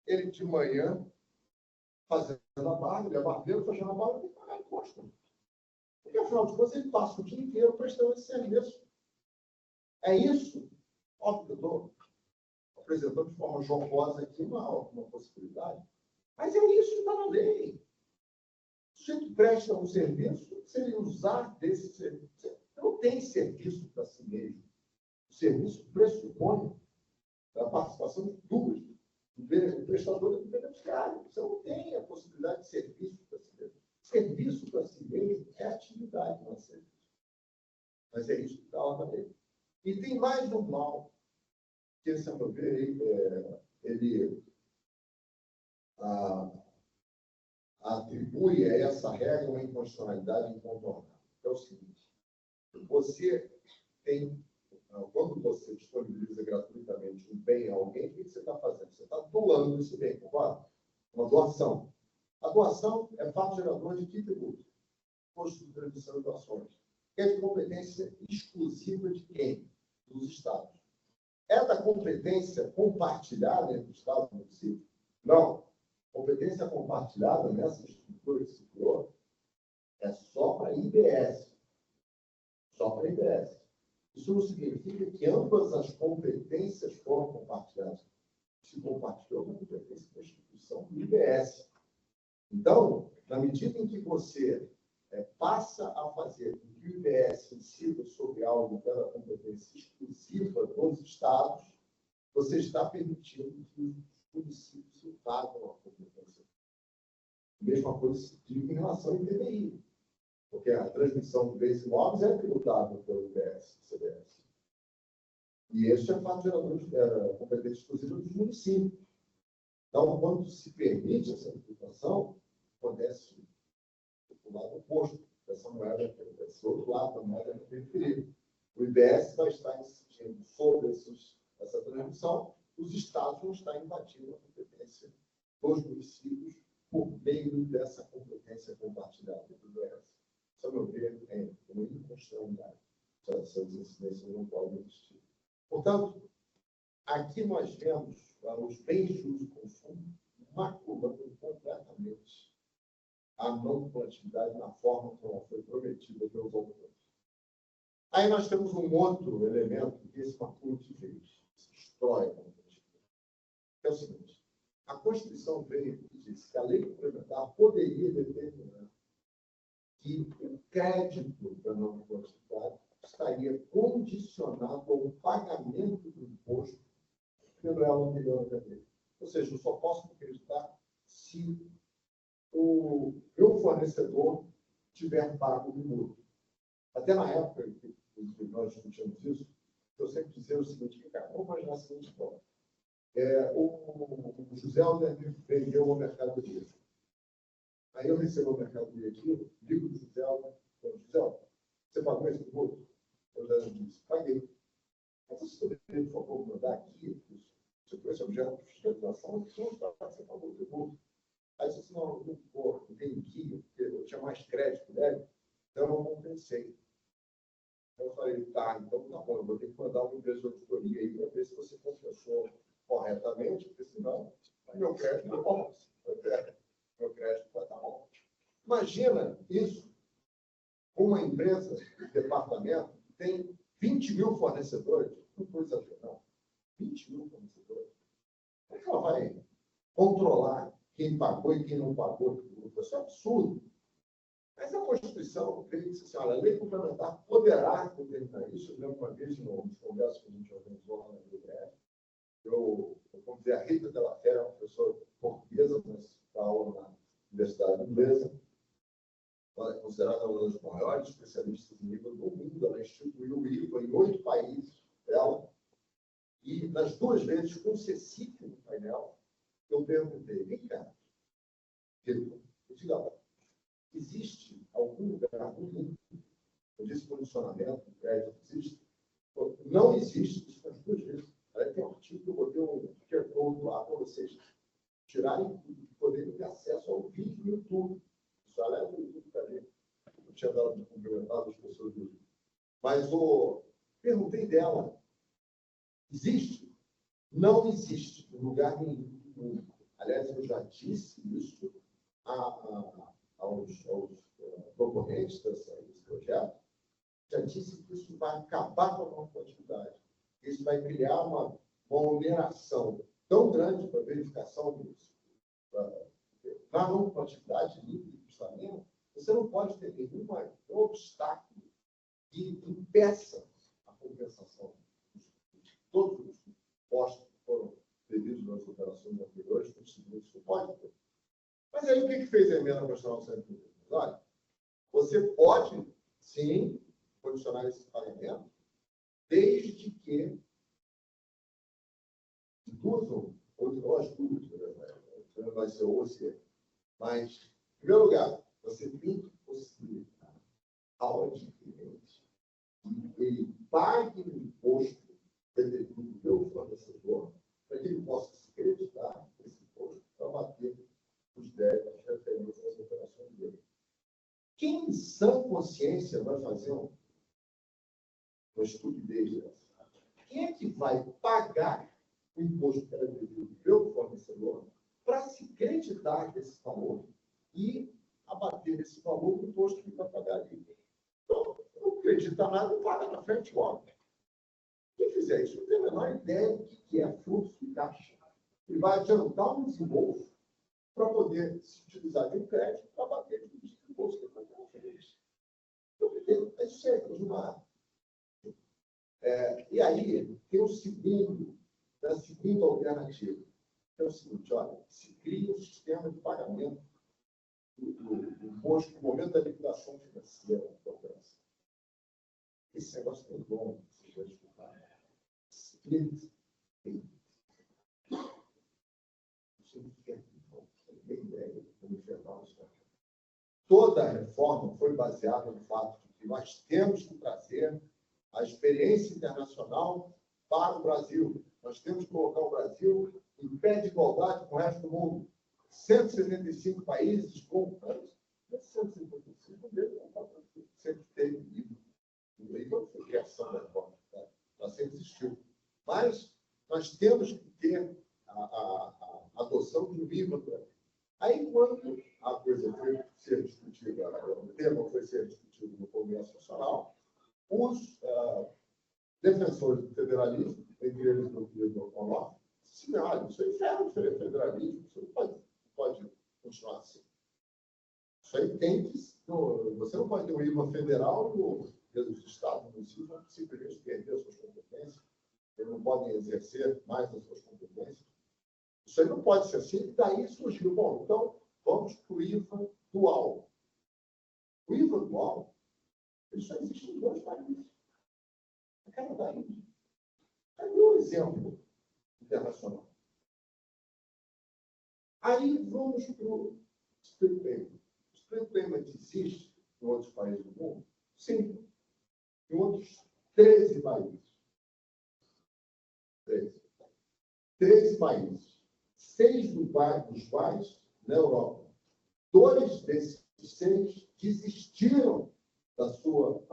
ele de manhã fazendo a barba, ele é barbeiro, fazendo a barba, tem que pagar imposto. Porque, afinal de contas, ele passa o dia inteiro prestando esse serviço. É isso. Óbvio que eu estou apresentando de forma jocosa aqui uma possibilidade. Mas é isso que está na lei. O sujeito presta um serviço, se ele usar desse serviço, você não tem serviço para si mesmo. O serviço pressupõe a participação de duas, do prestador e do beneficiário. Você não tem a possibilidade de serviço para si mesmo. Serviço para si mesmo é atividade, não é serviço. Mas é isso que está lá na lei. E tem mais um mal, que esse, a meu ver, ele atribui a essa regra uma inconstitucionalidade incontornável. É o seguinte, você tem, quando você disponibiliza gratuitamente um bem a alguém, o que você está fazendo? Você está doando esse bem, concorda? Uma doação. A doação é fato gerador de que tributo? Imposto de transmissão e doações. Que é de competência exclusiva de quem? Dos Estados. É da competência compartilhada entre os Estados e municípios? Não. Competência compartilhada nessa estrutura que se criou é só para IBS. Só para IBS. Isso não significa que ambas as competências foram compartilhadas. se compartilhou com a competência da instituição do IBS. Então, na medida em que você passa a fazer com que o IBS incida sobre algo que é da competência exclusiva dos estados, você está permitindo que os municípios invadam a competência. A mesma coisa se diz em relação ao IPTI, porque a transmissão de bens imóveis é tributável pelo IBS, CBS. E esse é fato gerador de competência exclusiva dos municípios. Então, quando se permite essa tributação, acontece o lado oposto dessa moeda, esse outro lado da moeda na periferia. O IBS vai estar incidindo sobre essa transmissão, os estados vão estar invadindo a competência dos municípios por meio dessa competência compartilhada do IBS. Isso, a meu ver, é uma inconstitucionalidade. Essas incidências não podem existir. Portanto, aqui nós vemos os bens de uso e consumo maculando completamente a não coletividade na forma como ela foi prometida pelos autores. Aí nós temos um outro elemento que esse macula de vez destrói a coletividade. É o seguinte: a Constituição veio e disse que a lei complementar poderia determinar que o crédito da não coletividade estaria condicionado ao pagamento do imposto pelo elo anterior da cadeia. Ou seja, eu só posso acreditar se o meu fornecedor tiver pago o tributo. Até na época que nós discutimos isso, eu sempre dizia o seguinte: cara, vamos imaginar a seguinte forma. O José Alder vendeu uma mercadoria. Aí eu recebo a mercadoria aqui, ligo para o José Alder, José, você pagou esse tributo? Eu já disse, paguei. Mas você poderia, por favor, mandar aqui, se for esse objeto de fiscalização, que não está, você pagou o tributo. Aí você disse, não entendi, porque eu tinha mais crédito dele, então eu não compensei. Então eu falei, tá, então tá bom, eu vou ter que mandar uma empresa de auditoria aí para ver se você compensou corretamente, porque senão meu crédito não bom. Meu crédito vai estar bom. Imagina isso, uma empresa de departamento que tem 20 mil fornecedores, não estou exagerando, 20 mil fornecedores. Como é que ela vai controlar quem pagou e quem não pagou? Isso é absurdo. Mas a Constituição diz assim: olha, a lei complementar poderá determinar isso. Eu lembro uma vez no congresso que a gente organizou lá na UBS, vamos dizer, a Rita Della Fé é uma professora portuguesa, mas dá aula na Universidade Inglesa. Ela é considerada uma das maiores especialistas em nível do mundo. Ela instituiu o IVA em 8 países dela. E nas 2 vezes, com o Cecife no painel, eu perguntei: vem cá, diga lá, existe algum lugar no mundo onde esse condicionamento do crédito existe? Não existe, isso nas 2 vezes. Aí tem um artigo que eu botei um QR Code lá para vocês tirarem tudo e poderem ter acesso ao vídeo no YouTube. Isso, aliás, no YouTube também. Eu tinha dado de cumprimentar as pessoas do YouTube. Mas perguntei dela: existe? Não existe em lugar nenhum do mundo. Aliás, eu já disse isso aos proponentes desse projeto. Já disse que isso vai acabar com a nossa atividade. Isso vai criar uma oneração tão grande para a verificação disso. Na não quantidade livre de cruzamento, você não pode ter nenhum obstáculo que impeça a compensação de todos os postos que foram devidos nas operações anteriores, isso não pode ter. Mas aí o que fez a emenda constitucional 130? Olha, você pode, sim, condicionar esse pagamento, desde que as duas, vai ser ou ser. Mas, em primeiro lugar, você tem que possibilitar ao adquirente que ele pague o imposto devido pelo fornecedor, para que ele possa se creditar esse imposto para bater os débitos referentes às operações dele. Quem, em sã consciência, vai fazer uma estupidez dessa? Quem é que vai pagar o imposto que era devido pelo fornecedor para se creditar desse valor e abater esse valor do imposto que vai pagar ali? Então, não acredita nada, não paga na frente logo. Quem fizer isso não tem a menor ideia do que é fluxo de caixa. Ele vai adiantar um desembolso para poder se utilizar de um crédito para bater de um desembolso que ele vai ter na frente. É isso aí, uma. E aí, tem a segunda alternativa, que é o seguinte, olha, se cria um sistema de pagamento do imposto no momento da liquidação financeira da operação. Esse negócio tem nome, vocês já escutaram. Split payment. Toda a reforma foi baseada no fato de que nós temos que trazer a experiência internacional para o Brasil. Nós temos que colocar o Brasil em pé de igualdade com o resto do mundo. 175 países com 175 deles sempre teve livro. O livro foi criação da reforma. Ela sempre existiu. Mas nós temos que ter a adoção de um livro. Aí, quando a coisa foi ser discutida, o tema foi ser discutido no Congresso Nacional, os defensores do federalismo, entre eles o Dr. Onofre, disseram, olha, isso aí ferra o federalismo, isso não pode continuar assim. Isso aí tem que... Você não pode ter um IVA federal e os estados e municípios vão simplesmente perder as suas competências, eles não podem exercer mais as suas competências. Isso aí não pode ser assim. E daí surgiu, bom, então vamos para o IVA dual. O IVA dual, ele só existe em 2 países. A Canadá e Índia. Aí um exemplo internacional. Aí vamos para o split payment. O split payment existe em outros países do mundo? Sim. Em outros 13 países. 13 países. 6 dos quais na Europa. 2 desses 6 desistiram da sua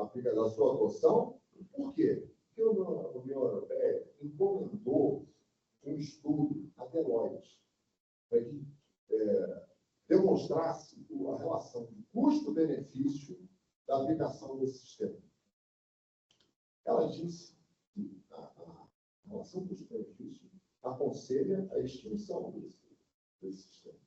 adoção. Por quê? Porque a União Europeia encomendou um estudo a Deloitte para que demonstrasse a relação de custo-benefício da aplicação desse sistema. Ela disse que a relação custo-benefício aconselha a extinção desse sistema.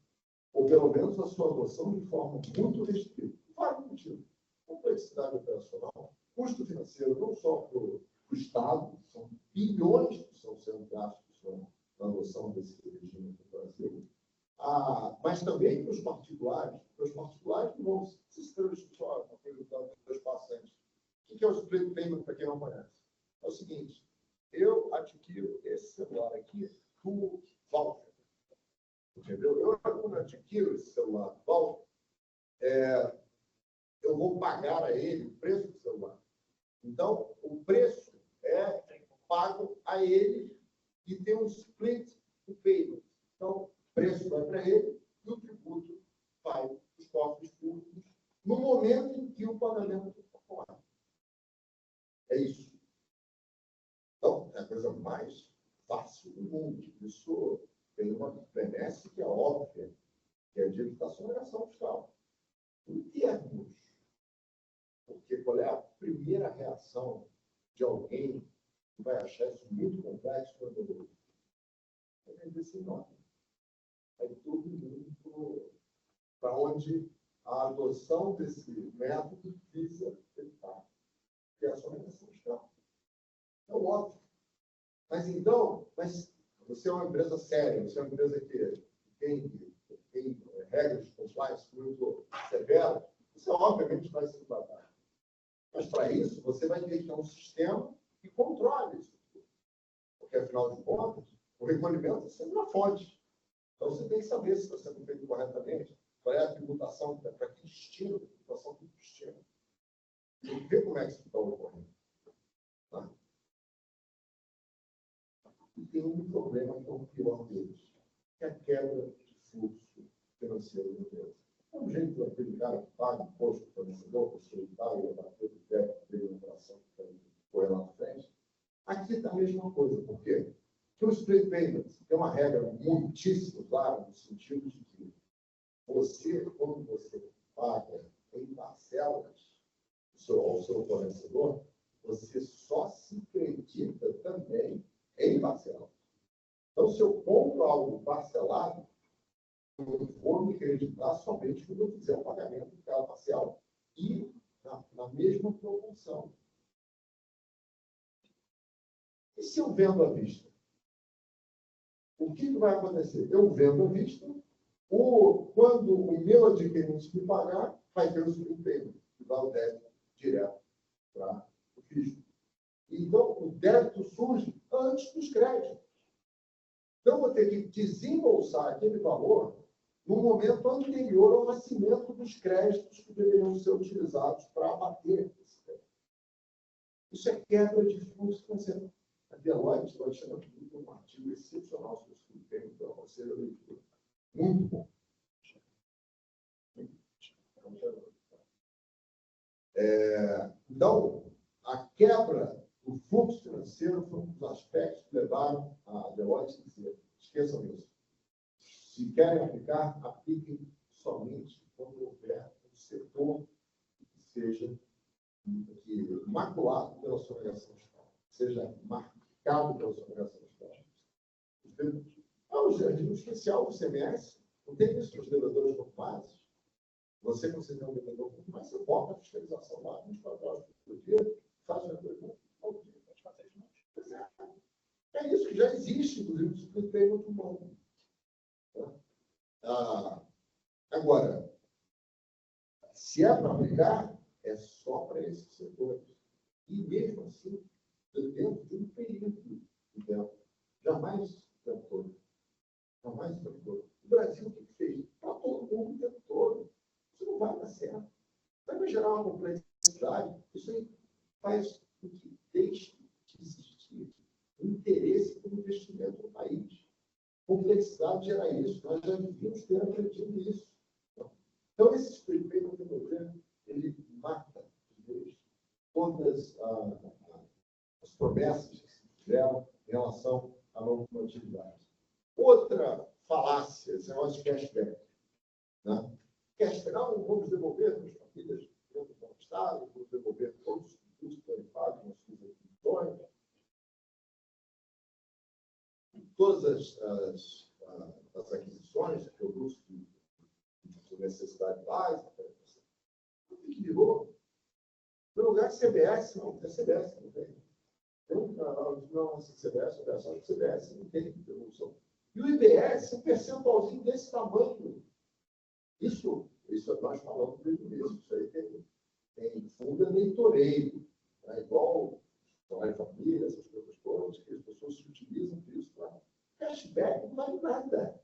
Ou, pelo menos, a sua adoção de forma muito restrita. Vários motivos. Complexidade operacional, custo financeiro, não só para o Estado, são bilhões que estão sendo gastos na adoção desse regime no Brasil, mas também para os particulares. Para os particulares que vão se escrever só uma pergunta dos pacientes. O que é o split payment, para quem não conhece? É o seguinte, eu adquiro esse celular aqui do voucher. Entendeu? Eu, quando adquiro esse celular do voucher, eu vou pagar a ele o preço do celular. Então, o preço é pago a ele e tem um split payment. Então, o preço vai para ele e o tributo vai para os cofres públicos no momento em que o pagamento ocorre. É isso. Então, é a coisa mais fácil do mundo. Isso tem uma benesse que é óbvia, que é a de evitação da evasão fiscal. Em termos, porque qual é a primeira reação de alguém que vai achar isso muito complexo para o vai dizer assim, não. Aí todo mundo para onde a adoção desse método visa evitar a criação da evasão fiscal. É óbvio. Mas então, você é uma empresa séria, você é uma empresa que tem regras de compliance muito severas, você obviamente vai se tratar. Mas para isso, você vai ter que ter um sistema que controle isso. Porque, afinal de contas, o recolhimento é sempre uma fonte. Então, você tem que saber se está sendo feito corretamente, qual é a tributação, para que destino, a tributação do destino. Tem que ver como é que isso está ocorrendo. Tá? E tem um problema que é o pior deles, que é a quebra de fluxo financeiro da empresa. É um jeito daquele cara que paga imposto para o fornecedor, para o solitário, bater o débito dele na operação que foi lá na frente. Aqui está a mesma coisa. Por quê? Porque o split payment tem uma regra muitíssimo clara, no sentido de que você, quando você paga em parcelas ao seu fornecedor, você só se acredita também em parcelas. Então, Então, se eu compro algo parcelado, eu vou me creditar somente quando eu fizer o pagamento de cada parcela e na mesma proporção. E se eu vendo à vista? O que vai acontecer? Eu vendo à vista, quando o meu adquirente me pagar, vai ter o subemprego, que vai o débito direto para o fisco. Então, o débito surge antes dos créditos. Então, eu vou ter que desembolsar aquele valor no momento anterior ao nascimento dos créditos que deveriam ser utilizados para abater esse crédito. Isso é quebra de fluxo financeiro. A Deloitte vai chamar de um artigo excepcional sobre isso que tem, então, você leitura. Muito bom. Então, a quebra do fluxo financeiro foi um dos aspectos que levaram a Deloitte a dizer: esqueçam isso. Se querem aplicar, apliquem somente quando houver um setor que seja maculado pela sonegação fiscal, seja marcado pela sonegação fiscal. O regime especial do CMS, não tem isso nos devedores normais. Você, quando você tem um devedor normal, você bota a fiscalização lá, 24 horas por dia, faz uma pergunta, pode fazer isso. É isso que já existe, inclusive, no treino muito bom. Agora, se é para aplicar, é só para esses setores. E mesmo assim, dentro de um período de tempo. Jamais o tempo todo. Jamais o tempo todo. O Brasil, o que fez? Para todo mundo o tempo todo. Isso não vai dar certo. Vai gerar uma complexidade. Isso aí faz com que deixe de existir o interesse por investimento no país. Complexidade gera isso. Nós já devíamos ter aprendido isso. Então, esse experimento do governo, ele mata de vez todas as promessas que se fizeram em relação à normatividade. Outra falácia, esse negócio de cashback. Né? Cashback, não, vamos devolver para as famílias dentro do Estado, vamos devolver todos os custos tarifados nas suas aquisições. Todas as aquisições, produtos de necessidade básica, o que virou? No lugar de CBS, não tem CBS, não tem. Não, CBS, a CBS não tem devolução. E o IBS, um percentualzinho desse tamanho. Isso nós falamos desde o início. Isso aí tem fundo eleitoreiro. Né? Igual a família, essas coisas todas, que as pessoas se utilizam disso para cashback, não vale nada.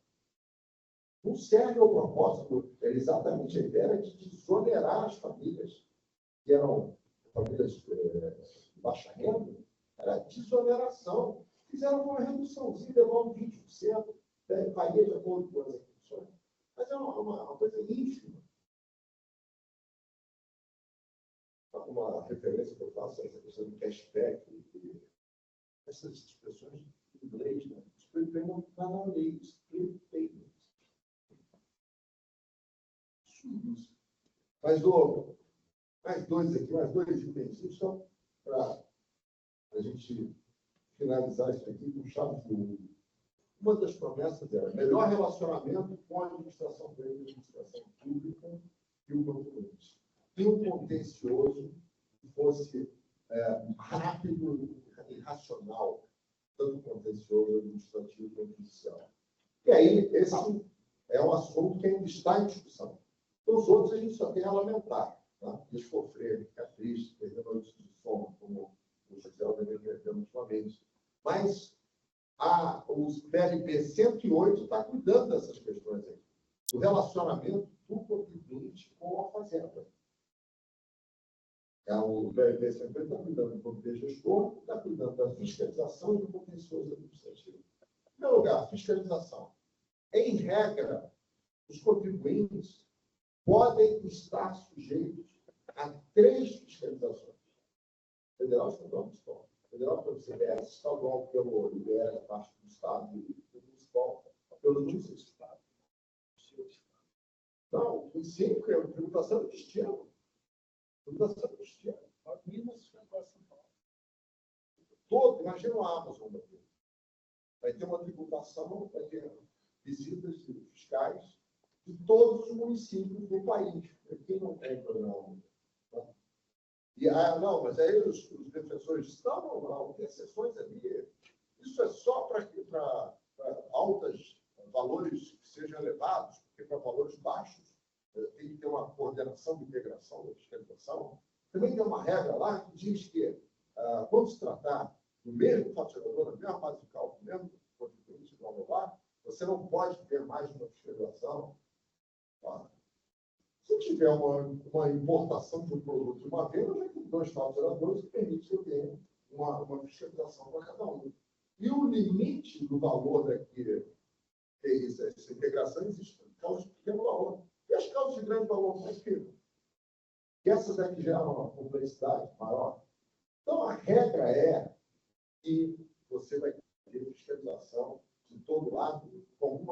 Não serve ao propósito. É exatamente a ideia de desonerar as famílias, que eram famílias de baixa renda, era desoneração. Fizeram uma reduçãozinha, levaram 20%, varia de acordo com as execuções. Mas é uma coisa ínfima. Uma referência que eu faço a essa questão de cashback, essas expressões em inglês, né? Split payment está na lei, split payment. Isso. Mas, mais dois itens, só para a gente finalizar isso aqui com chave de ouro. Uma das promessas era melhor relacionamento com a administração pública e o contribuinte. E um contencioso que fosse rápido e racional, tanto contencioso, administrativo quanto judicial. E aí, esse é um assunto que ainda está em discussão. Os outros a gente só tem a lamentar. Tá? Desfofrer, ficar triste, perder noites de sono, como o José Aldeia perdeu ultimamente. Mas os PLP 108 está cuidando dessas questões aí. O relacionamento do contribuinte com a fazenda. O PLP 108 está cuidando do comitê gestor, está cuidando da fiscalização e do contencioso administrativo. Em primeiro lugar, fiscalização. Em regra, os contribuintes podem estar sujeitos a 3 fiscalizações. Federal, estadual e municipal. Federal pelo CBS, estadual pelo IBR, a parte do Estado, e municipal pelo Estado. Não, o 5 é a tributação do destino. Tributação do destino. Minas foi para São Paulo. Todo, imagina o Amazon daqui. vai ter uma tributação, vai ter visitas fiscais de todos os municípios do país. Quem não tem programa? Tá? E, não, mas aí os defensores dizem, não, tem exceções ali. Isso é só para altos valores que sejam elevados, porque para valores baixos tem que ter uma coordenação de integração da fiscalização. Também tem uma regra lá que diz que, quando se tratar do mesmo faturador, da mesma base de cálculo, mesmo contribuinte, blá, blá, blá, você não pode ter mais uma fiscalização. Se tiver uma importação de um produto de uma venda, já tem 2 faturadores que permite que eu tenha uma fiscalização para cada um. E o limite do valor daqui, essa integração, existe causas de pequeno valor. E as causas de grande valor são aquilo. E essas aqui geram uma complexidade maior. Então, a regra é que você vai ter fiscalização de todo lado, com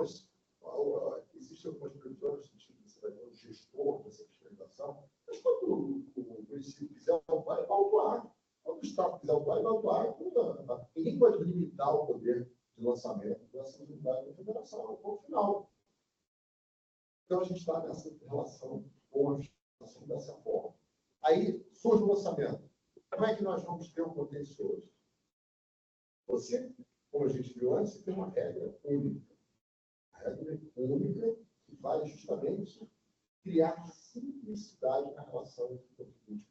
existem algumas previsões no sentido de você vai ter um gestor dessa fiscalização, mas quando o município quiser autuar, ele vai autuar. Quando o Estado quiser autuar, ele vai autuar. Ninguém pode limitar o poder de lançamento dessas unidades da federação, no ponto final. Então, a gente está nessa relação com a fiscalização dessa forma. Aí surge o lançamento. Como é que nós vamos ter um contencioso? Você, como a gente viu antes, tem uma regra única. A regra única que vai justamente criar simplicidade na relação entre o contribuinte.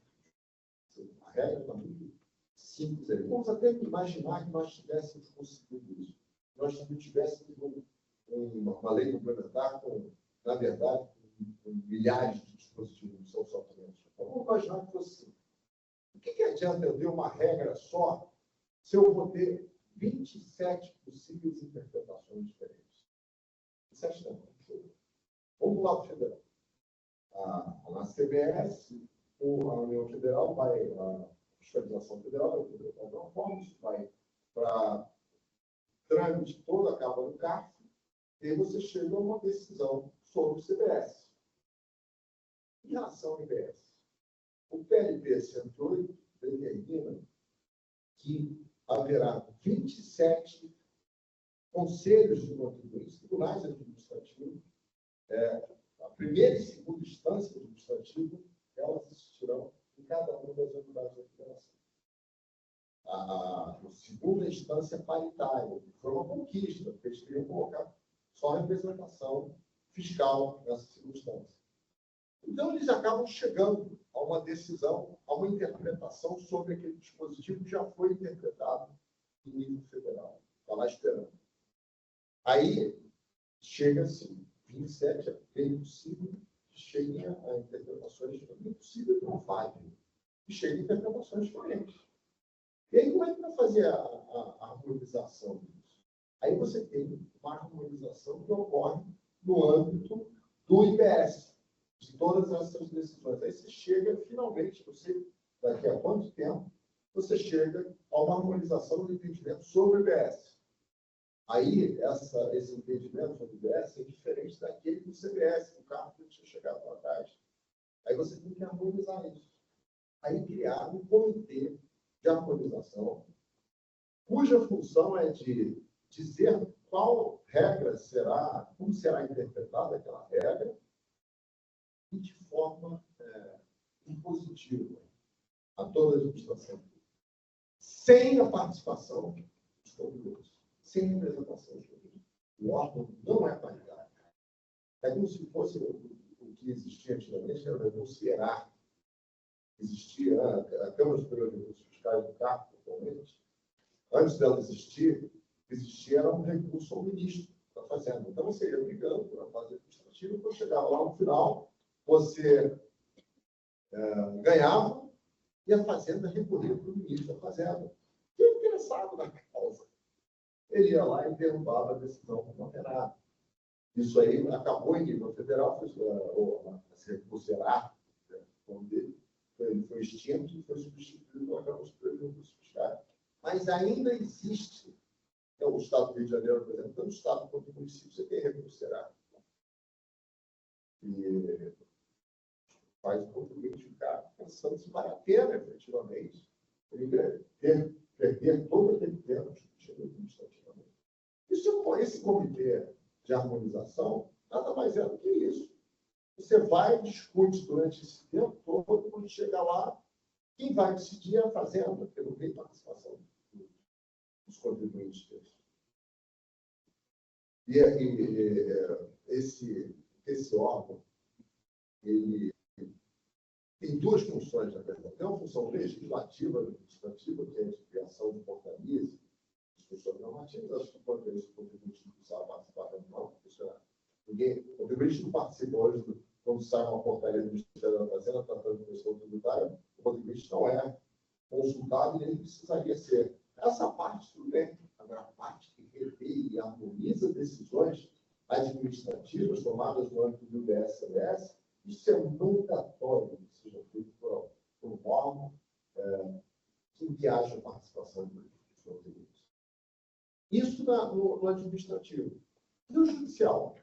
A regra está muito simples ali. Vamos até imaginar que nós tivéssemos conseguido isso. Nós também tivéssemos uma lei complementar com, na verdade, com milhares de dispositivos de são somente. Então, vamos imaginar que fosse assim. O que adianta eu ter uma regra só se eu vou ter 27 possíveis interpretações diferentes? 27 não. Vamos lá para o federal. Na CBS, a União Federal vai, a fiscalização federal vai poder fazer uma forma, isso vai para trâmite todo, acaba no CARF, e aí você chega a uma decisão sobre o CBS. Em relação ao IBS, o PLP 108 determina que haverá 27 conselhos de contribuintes, tribunais administrativos, a primeira e segunda instância administrativa, elas existirão em cada uma das unidades da federação. A segunda instância paritária, que foi uma conquista, porque eles queriam colocar só representação fiscal nessa segunda instância. Então, eles acabam chegando a uma decisão, a uma interpretação sobre aquele dispositivo que já foi interpretado em nível federal. Está lá esperando. Aí, chega-se, 27, é bem possível, cheguem a interpretações, é bem possível que não falhem, e cheguem a interpretações diferentes. E aí, como é que vai fazer a harmonização disso? Aí você tem uma harmonização que ocorre no âmbito do IBS, de todas essas decisões. Aí você chega, finalmente, daqui a quanto tempo, você chega a uma harmonização do entendimento sobre o IBS. Aí, esse entendimento sobre o IBS é diferente daquele do CBS, do carro que tinha chegado lá atrás. Aí você tem que harmonizar isso. Aí criar um comitê de harmonização, cuja função é de dizer qual regra será, como será interpretada aquela regra, e de forma impositiva a toda a administração, sem a participação dos contribuintes, sem representação dos contribuintes. O órgão não é paritário. É como se fosse o que existia antigamente, era o CIERAR. Existia a Câmara Superior de Recursos Fiscais do CARF, atualmente. Antes dela existia era um recurso ao ministro da Fazenda. Então, você ia brigando na fase administrativa, quando chegava lá no final, você ganhava e a Fazenda recorria para o ministro da Fazenda, que é interessado na causa. Ele ia lá e derrubava a decisão condenada. Isso aí acabou em nível federal, esse recurso CIERAR, ele foi extinto e foi substituído pela Câmara Superior de Recursos Fiscais. Mas ainda existe, o Estado do Rio de Janeiro, por exemplo, tanto o Estado quanto o município, você tem recurso CIERAR. E faz o contribuinte ficar pensando se vale a pena, efetivamente, ele perder todo aquele tempo administrativamente. comitê de harmonização nada mais é do que isso. Você vai, discute durante esse tempo todo, quando chega lá, quem vai decidir é a Fazenda, porque não tem participação dos contribuintes deles. Esse órgão, ele tem duas funções, na verdade. Tem uma função legislativa, administrativa, que é a de criação de portarias, discussões normativas. Acho que quando eles contribuintes não precisavam participar, não. O contribuinte não participa hoje, quando sai uma portaria do Ministério da Fazenda tratando de questão tributária, o contribuinte não é consultado e nem precisaria ser. Essa parte tudo bem. Agora, a parte que revê e harmoniza decisões administrativas tomadas no âmbito do IBS-CBS, isso é mandatório que seja feito por um órgão em que haja participação dos contribuintes. Isso no administrativo. E o judicial?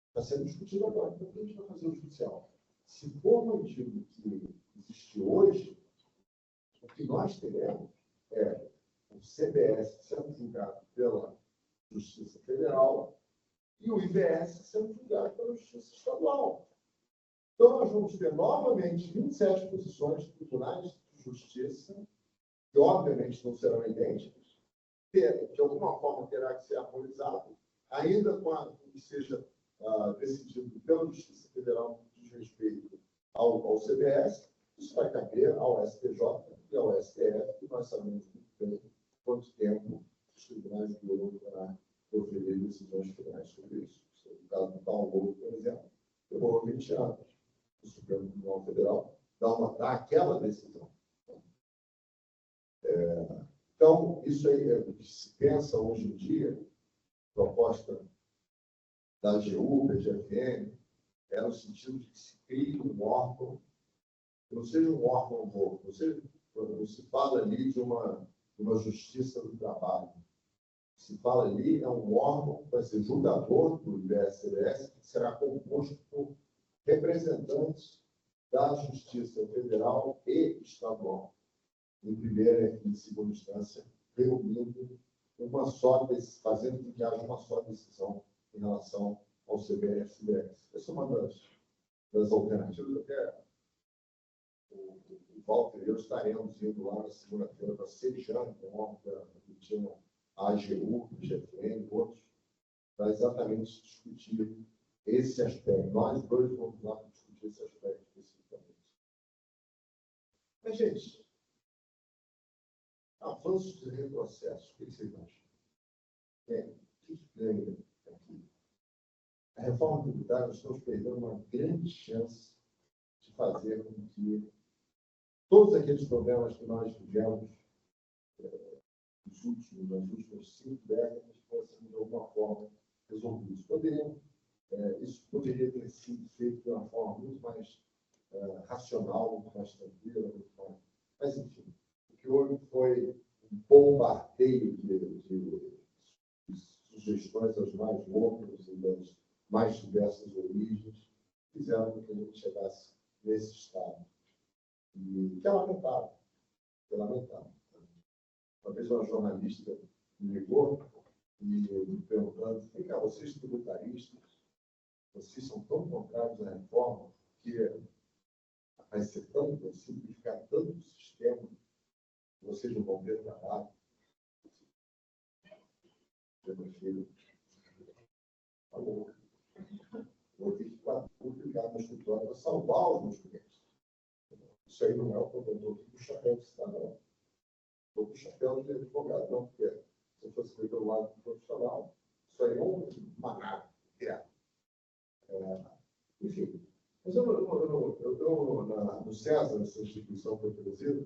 Está sendo discutido agora. Então, o que a gente vai fazer o judicial? Se for mantido o que existe hoje, o que nós teremos é o CBS sendo julgado pela Justiça Federal e o IBS sendo julgado pela Justiça Estadual. Então, nós vamos ter novamente 27 posições de tribunais de justiça, que obviamente não serão idênticas, de alguma forma terá que ser harmonizado, ainda com que seja decidido pela Justiça Federal no que diz respeito ao CBS. Isso vai caber ao STJ e ao STF, que nós sabemos muito bem quanto tempo os tribunais duram para proferir decisões finais sobre isso. No caso do Paulo, por exemplo, demorou 20 anos. O Supremo Tribunal Federal dá aquela decisão. Então, isso aí é o que se pensa hoje em dia, proposta da AGU, PGFN, é no sentido de que se crie um órgão, que não seja um órgão novo, não se fala ali de uma justiça do trabalho. Se fala ali é um órgão que vai ser julgador do IBS-CBS, que será composto por representantes da Justiça Federal e Estadual, em primeira e em segunda instância, reunindo fazendo com que haja uma só decisão em relação ao CBS-CBS. Essa é uma das alternativas. Até o Walter e eu estaremos indo lá na segunda-feira para Sejam, que tinha a AGU, o GFN e outros, para exatamente discutir esse aspecto. Nós dois vamos lá discutir esse aspecto especificamente. Mas, gente, avanços e retrocessos, o que vocês acham? O que ganha aqui? A reforma tributária, nós estamos perdendo uma grande chance de fazer com que todos aqueles problemas que nós tivemos nas últimas 5 décadas fossem, de alguma forma, resolvidos. Isso poderia ter sido feito de uma forma muito mais racional, muito mais tranquila, mas, enfim, o que houve foi um bombardeio de sugestões as mais loucas e das mais diversas origens, fizeram com que a gente chegasse nesse estado. E que é lamentável. Uma vez uma jornalista me ligou e me perguntando: vem cá, vocês tributaristas, vocês são tão contrários à reforma que vai ser tão simplificar tanto o sistema que vocês não vão ter trabalho. Eu prefiro. Falou. Vou ter que publicar no escritório para salvar os meus clientes. Isso aí não é o problema. Eu estou com o chapéu de cidadão. Estou com o chapéu de advogado, não, porque se eu fosse ver pelo lado profissional, isso aí é uma nada. Enfim. Mas no César, essa instituição foi produzida,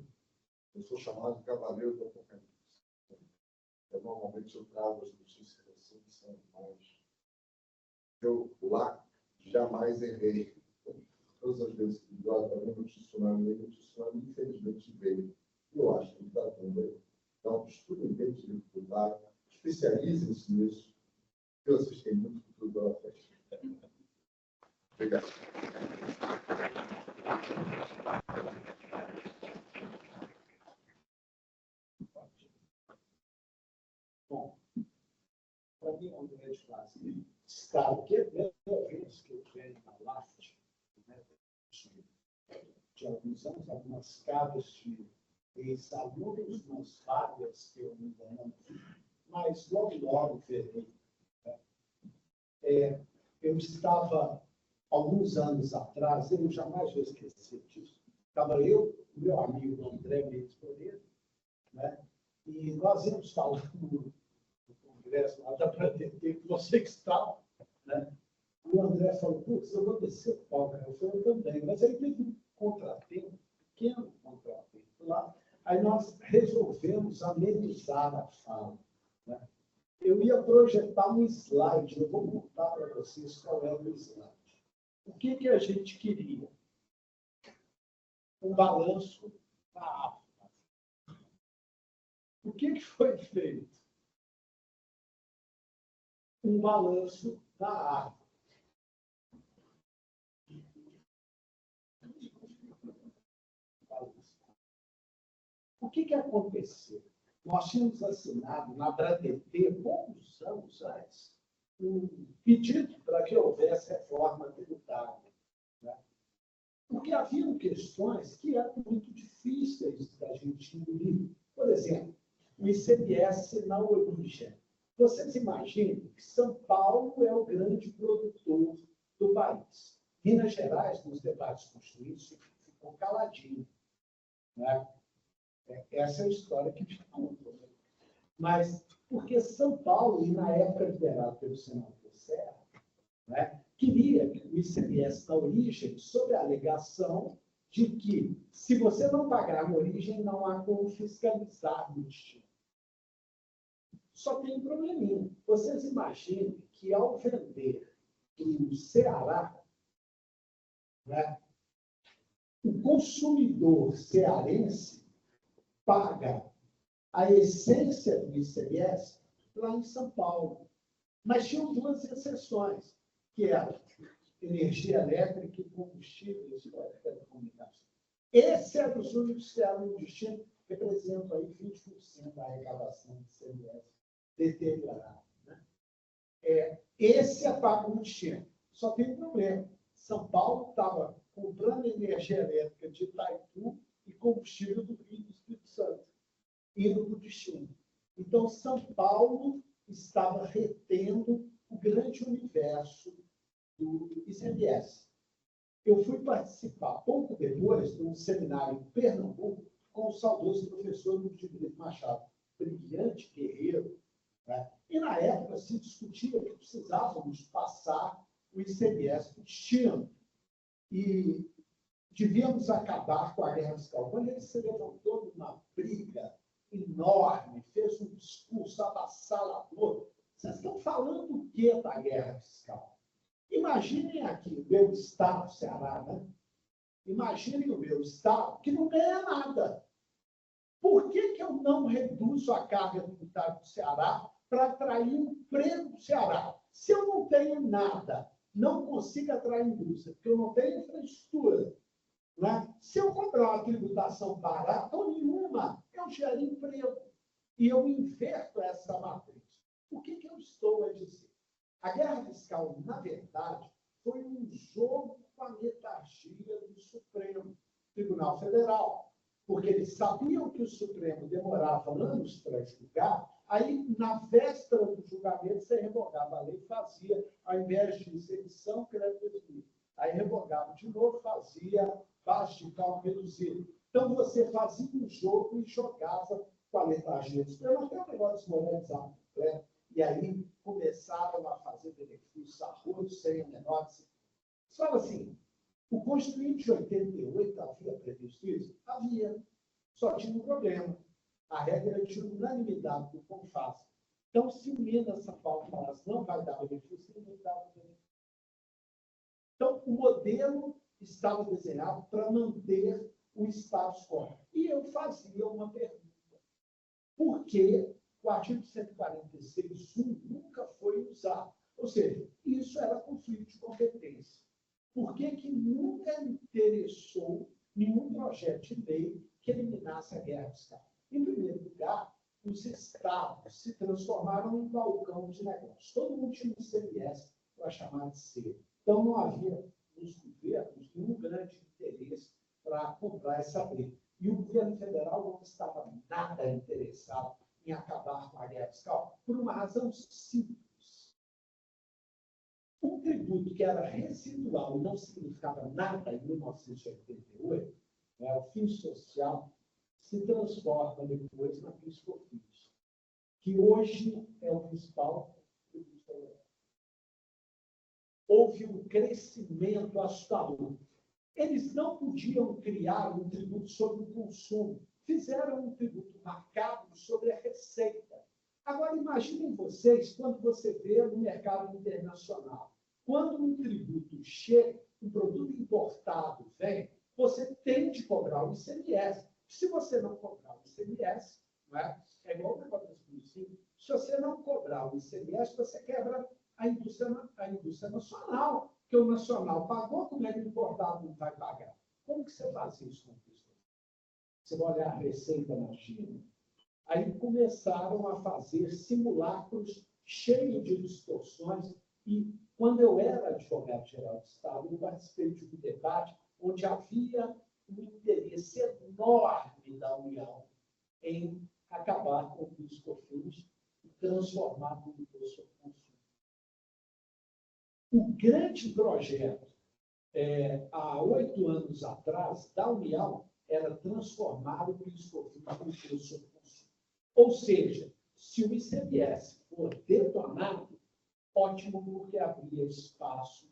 eu sou chamado de cavaleiro do Apocalipse. Normalmente eu trago as notícias assim, que são mais. Eu lá jamais errei. Todas as vezes que eu estava no tsunami, infelizmente veio. Eu acho que está dando aí. Então, estudem bem de dificuldade, especializem-se nisso, porque vocês têm muito futuro pela frente. Obrigado. Bom, para mim é um grande prazer estar aqui. É a primeira vez que eu venho na LAFT, né, de alguns anos, algumas casas de ex-alunos, umas vagas que eu me engano, mas logo verei. Eu estava, alguns anos atrás, eu jamais vou esquecer disso, estava eu, o meu amigo André Mendes Moreira, né? E nós íamos falando no congresso lá da PRADT, que você que estava, né? E o André falou, putz, eu vou descer o palco. Eu falei, eu também. Mas aí teve um contratempo, um pequeno contratempo lá. Aí nós resolvemos amenizar a fala, né? Eu ia projetar um slide, eu vou contar para vocês qual era o slide. O que a gente queria? Um balanço da África. O que foi feito? Um balanço da África. O que aconteceu? Nós tínhamos assinado na BRADET, poucos anos antes, um pedido para que houvesse reforma tributária, né? Porque haviam questões que eram muito difíceis da gente engolir. Por exemplo, o ICMS na origem. Vocês imaginem que São Paulo é o grande produtor do país. Minas Gerais, nos debates constituintes, ficou caladinho, né? Essa é a história que ficou. Mas porque São Paulo, e na época liderado pelo senador Serra, né, queria que o ICMS na origem, sob a alegação de que, se você não pagar na origem, não há como fiscalizar no destino. Só tem um probleminha. Vocês imaginem que, ao vender o Ceará, né, o consumidor cearense paga a essência do ICMS lá em São Paulo. Mas tinham duas exceções, que eram energia elétrica e combustíveis para telecomunicação. Esse era os únicos que eram no destino, representam aí 20% da arrecadação do ICMS deteriorada, né? Esse é pago no destino. Só tem um problema. São Paulo estava comprando energia elétrica de Itaipu e combustível do Rio do Espírito Santo, indo para o destino. Então, São Paulo estava retendo o grande universo do ICMS. Eu fui participar, pouco depois, de um seminário em Pernambuco com o saudoso professor Luiz Brito Machado, brilhante guerreiro, né? E, na época, se discutia que precisávamos passar o ICMS para o destino. E devíamos acabar com a guerra fiscal. Quando ele se levantou numa briga enorme, fez um discurso avassalador, vocês estão falando o que da guerra fiscal? Imaginem aqui o meu estado, Ceará, né? Imaginem o meu estado, que não ganha nada. Por que eu não reduzo a carga tributária do Ceará para atrair emprego do Ceará? Se eu não tenho nada, não consigo atrair indústria, porque eu não tenho infraestrutura, né? Se eu cobrar uma tributação barata ou nenhuma, eu gero emprego. E eu inverto essa matriz. O que eu estou a dizer? A guerra fiscal, na verdade, foi um jogo com a letargia do Supremo Tribunal Federal. Porque eles sabiam que o Supremo demorava anos para julgar, aí, na véspera do julgamento, você revogava a lei, fazia, ao invés de isenção, crédito reduzido. Aí revogava de novo, fazia baixo de cálculo reduzido. Então, você fazia um jogo e jogava com a letargia do Supremo, até o negócio desmoralizado, né? E aí começaram a fazer benefícios arroz sem a menor disciplina. Você fala assim, o Constituinte de 88 havia previsto isso? Havia. Só tinha um problema. A regra de unanimidade do CONFAS. Então, se o Minas São Paulo falasse não vai dar benefício, não dava benefício. Então, o modelo estava desenhado para manter o status quo. E eu fazia uma pergunta. Por que o artigo 146.1 nunca foi usado? Ou seja, isso era conflito de competência. Por que nunca interessou nenhum projeto de lei que eliminasse a guerra fiscal? Em primeiro lugar, os estados se transformaram em balcão de negócio. Todo mundo tinha um ICMS para chamar de ser. Então, não havia nos governos nenhum grande interesse para comprar essa briga. E o governo federal não estava nada interessado em acabar com a guerra fiscal, por uma razão simples. Um tributo que era residual e não significava nada em 1988, o fim social, se transforma depois na PIS/COFINS, que hoje é o principal tributo federal. Houve um crescimento assustador. Eles não podiam criar um tributo sobre o consumo. Fizeram um tributo marcado sobre a receita. Agora, imaginem vocês quando você vê no mercado internacional. Quando um tributo chega, um produto importado vem, você tem de cobrar o ICMS. Se você não cobrar o ICMS, não é igual o negócio das publicidades, se você não cobrar o ICMS, você quebra a indústria nacional, que o nacional pagou, como é que o importado não vai pagar? Como que você faz isso com isso? Você vai olhar a receita na China, aí começaram a fazer simulacros cheios de distorções, e quando eu era advogado-geral do Estado, eu participei de um debate onde havia um interesse enorme da União em acabar com o PIS/COFINS e transformar no imposto sobre consumo. O grande projeto, há 8 anos atrás, da União, era transformar o PIS/COFINS no imposto sobre consumo. Ou seja, se o ICMS for detonado, ótimo, porque abria espaço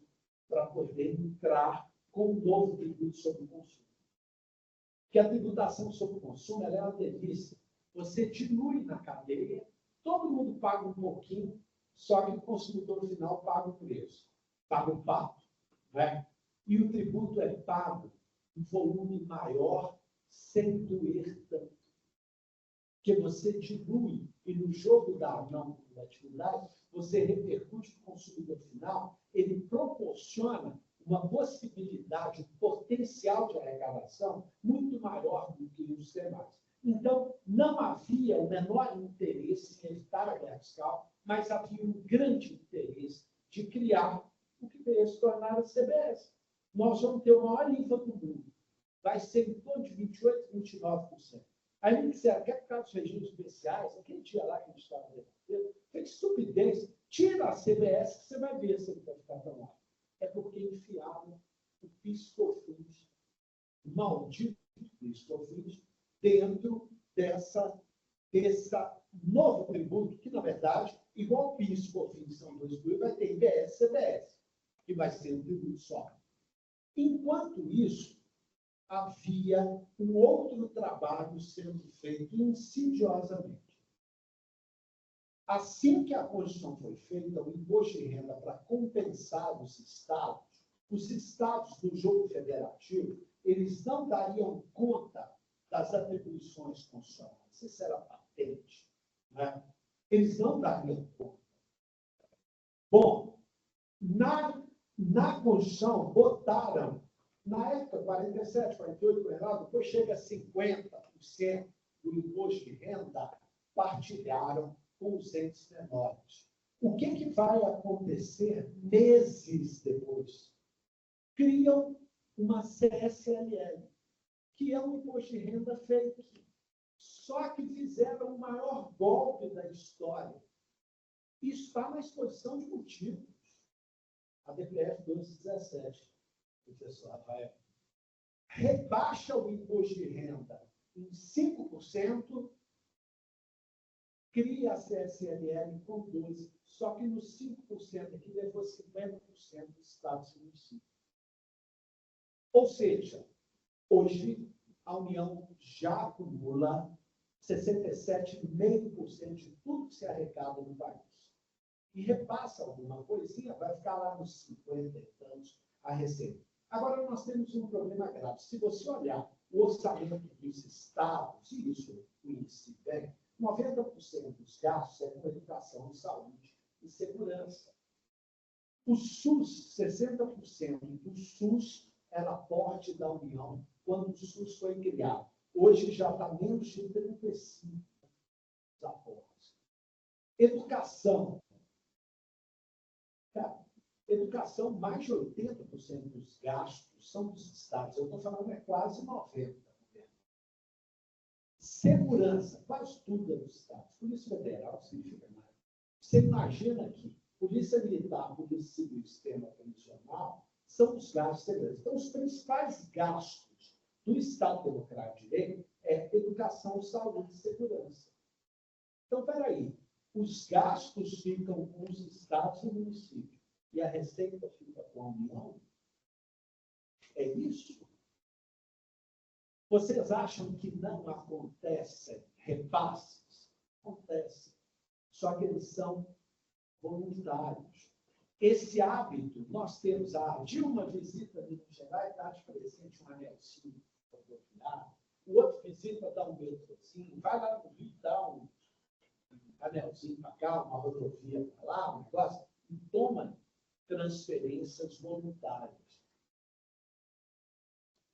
para poder entrar com um novo tributo sobre o consumo. Que a tributação sobre o consumo ela é uma delícia. Você dilui na cadeia, todo mundo paga um pouquinho, só que o consumidor final paga o preço, paga o pato, né? E o tributo é pago em volume maior, sem doer tanto. Que você dilui, e no jogo da não cumulatividade, você repercute no consumidor final, ele proporciona uma possibilidade, um potencial de arrecadação muito maior do que os demais. Então, não havia o menor interesse em evitar a guerra fiscal, mas havia um grande interesse de criar o que veio se tornar a CBS. Nós vamos ter o maior IVA do mundo. Vai ser em torno de 28%, 29%. Aí me disseram que é por causa dos regimes especiais, aquele dia lá que a gente estava debatendo, que estupidez, tira a CBS que você vai ver se ele vai ficar tão alto. É porque enfiaram o PIS/COFINS, maldito PIS/COFINS, dentro desse novo tributo, que, na verdade, igual o PIS/COFINS são dois tributos, vai ter IBS e CBS, que vai ser um tributo só. Enquanto isso, havia um outro trabalho sendo feito insidiosamente. Assim que a Constituição foi feita, o imposto de renda para compensar os estados do jogo federativo, eles não dariam conta das atribuições constitucionais. Isso era patente, né? Eles não dariam conta. Bom, na Constituição, botaram, na época, 47%, 48%, depois chega a 50% do imposto de renda, partilharam com os entes menores. O que vai acontecer meses depois? Criam uma CSLL, que é um imposto de renda fake. Só que fizeram o maior golpe da história. Isso está na exposição de motivos. A DPF 1217, professor Rafael. Rebaixa o imposto de renda em 5%, cria a CSLL com 12%, só que nos 5% aqui levou 50% dos estados e municípios. Ou seja, hoje a União já acumula 67,5% de tudo que se arrecada no país. E repassa alguma coisinha, vai ficar lá nos 50 e tantos a receita. Agora, nós temos um problema grave. Se você olhar o orçamento dos estados, e isso o índice vem, 90% dos gastos é com educação, saúde e segurança. O SUS, 60% do SUS era aporte da União quando o SUS foi criado. Hoje já está menos de 35%. aportes. Educação. Cara, educação, mais de 80% dos gastos são dos estados. Eu estou falando, é quase 90%. Segurança, quase tudo é dos estados. Polícia Federal significa nada. Você imagina que Polícia Militar, Polícia Civil e Sistema Prisional são os gastos de segurança. Então, os principais gastos do Estado Democrático de Direito é educação, saúde e segurança. Então, peraí, os gastos ficam com os estados e municípios e a receita fica com a União? É isso? Vocês acham que não acontecem repasses? Acontece. Só que eles são voluntários. Esse hábito, nós temos a Dilma visita a Minas Gerais, dá de presente um anelzinho rodoviário, o outro visita, dá um metrozinho, vai lá no Rio, dá um anelzinho para cá, uma rodovia para lá, um negócio, e toma transferências voluntárias.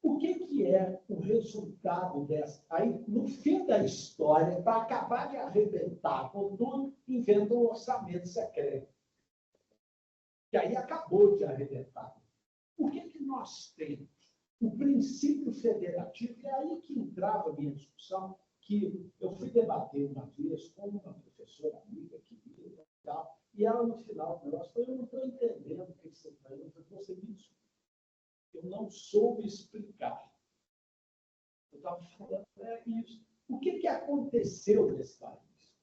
O que é o resultado dessa? Aí, no fim da história, para acabar de arrebentar com tudo, inventa um orçamento secreto. Que aí acabou de arrebentar. O que nós temos? O princípio federativo, e é aí que entrava a minha discussão, que eu fui debater uma vez com uma professora amiga querida e tal, e ela, no final do negócio, falou: eu não estou entendendo o que você está falando. Eu falei: você me desculpa. Eu não soube explicar. Eu estava falando, isso. O que aconteceu nesse país?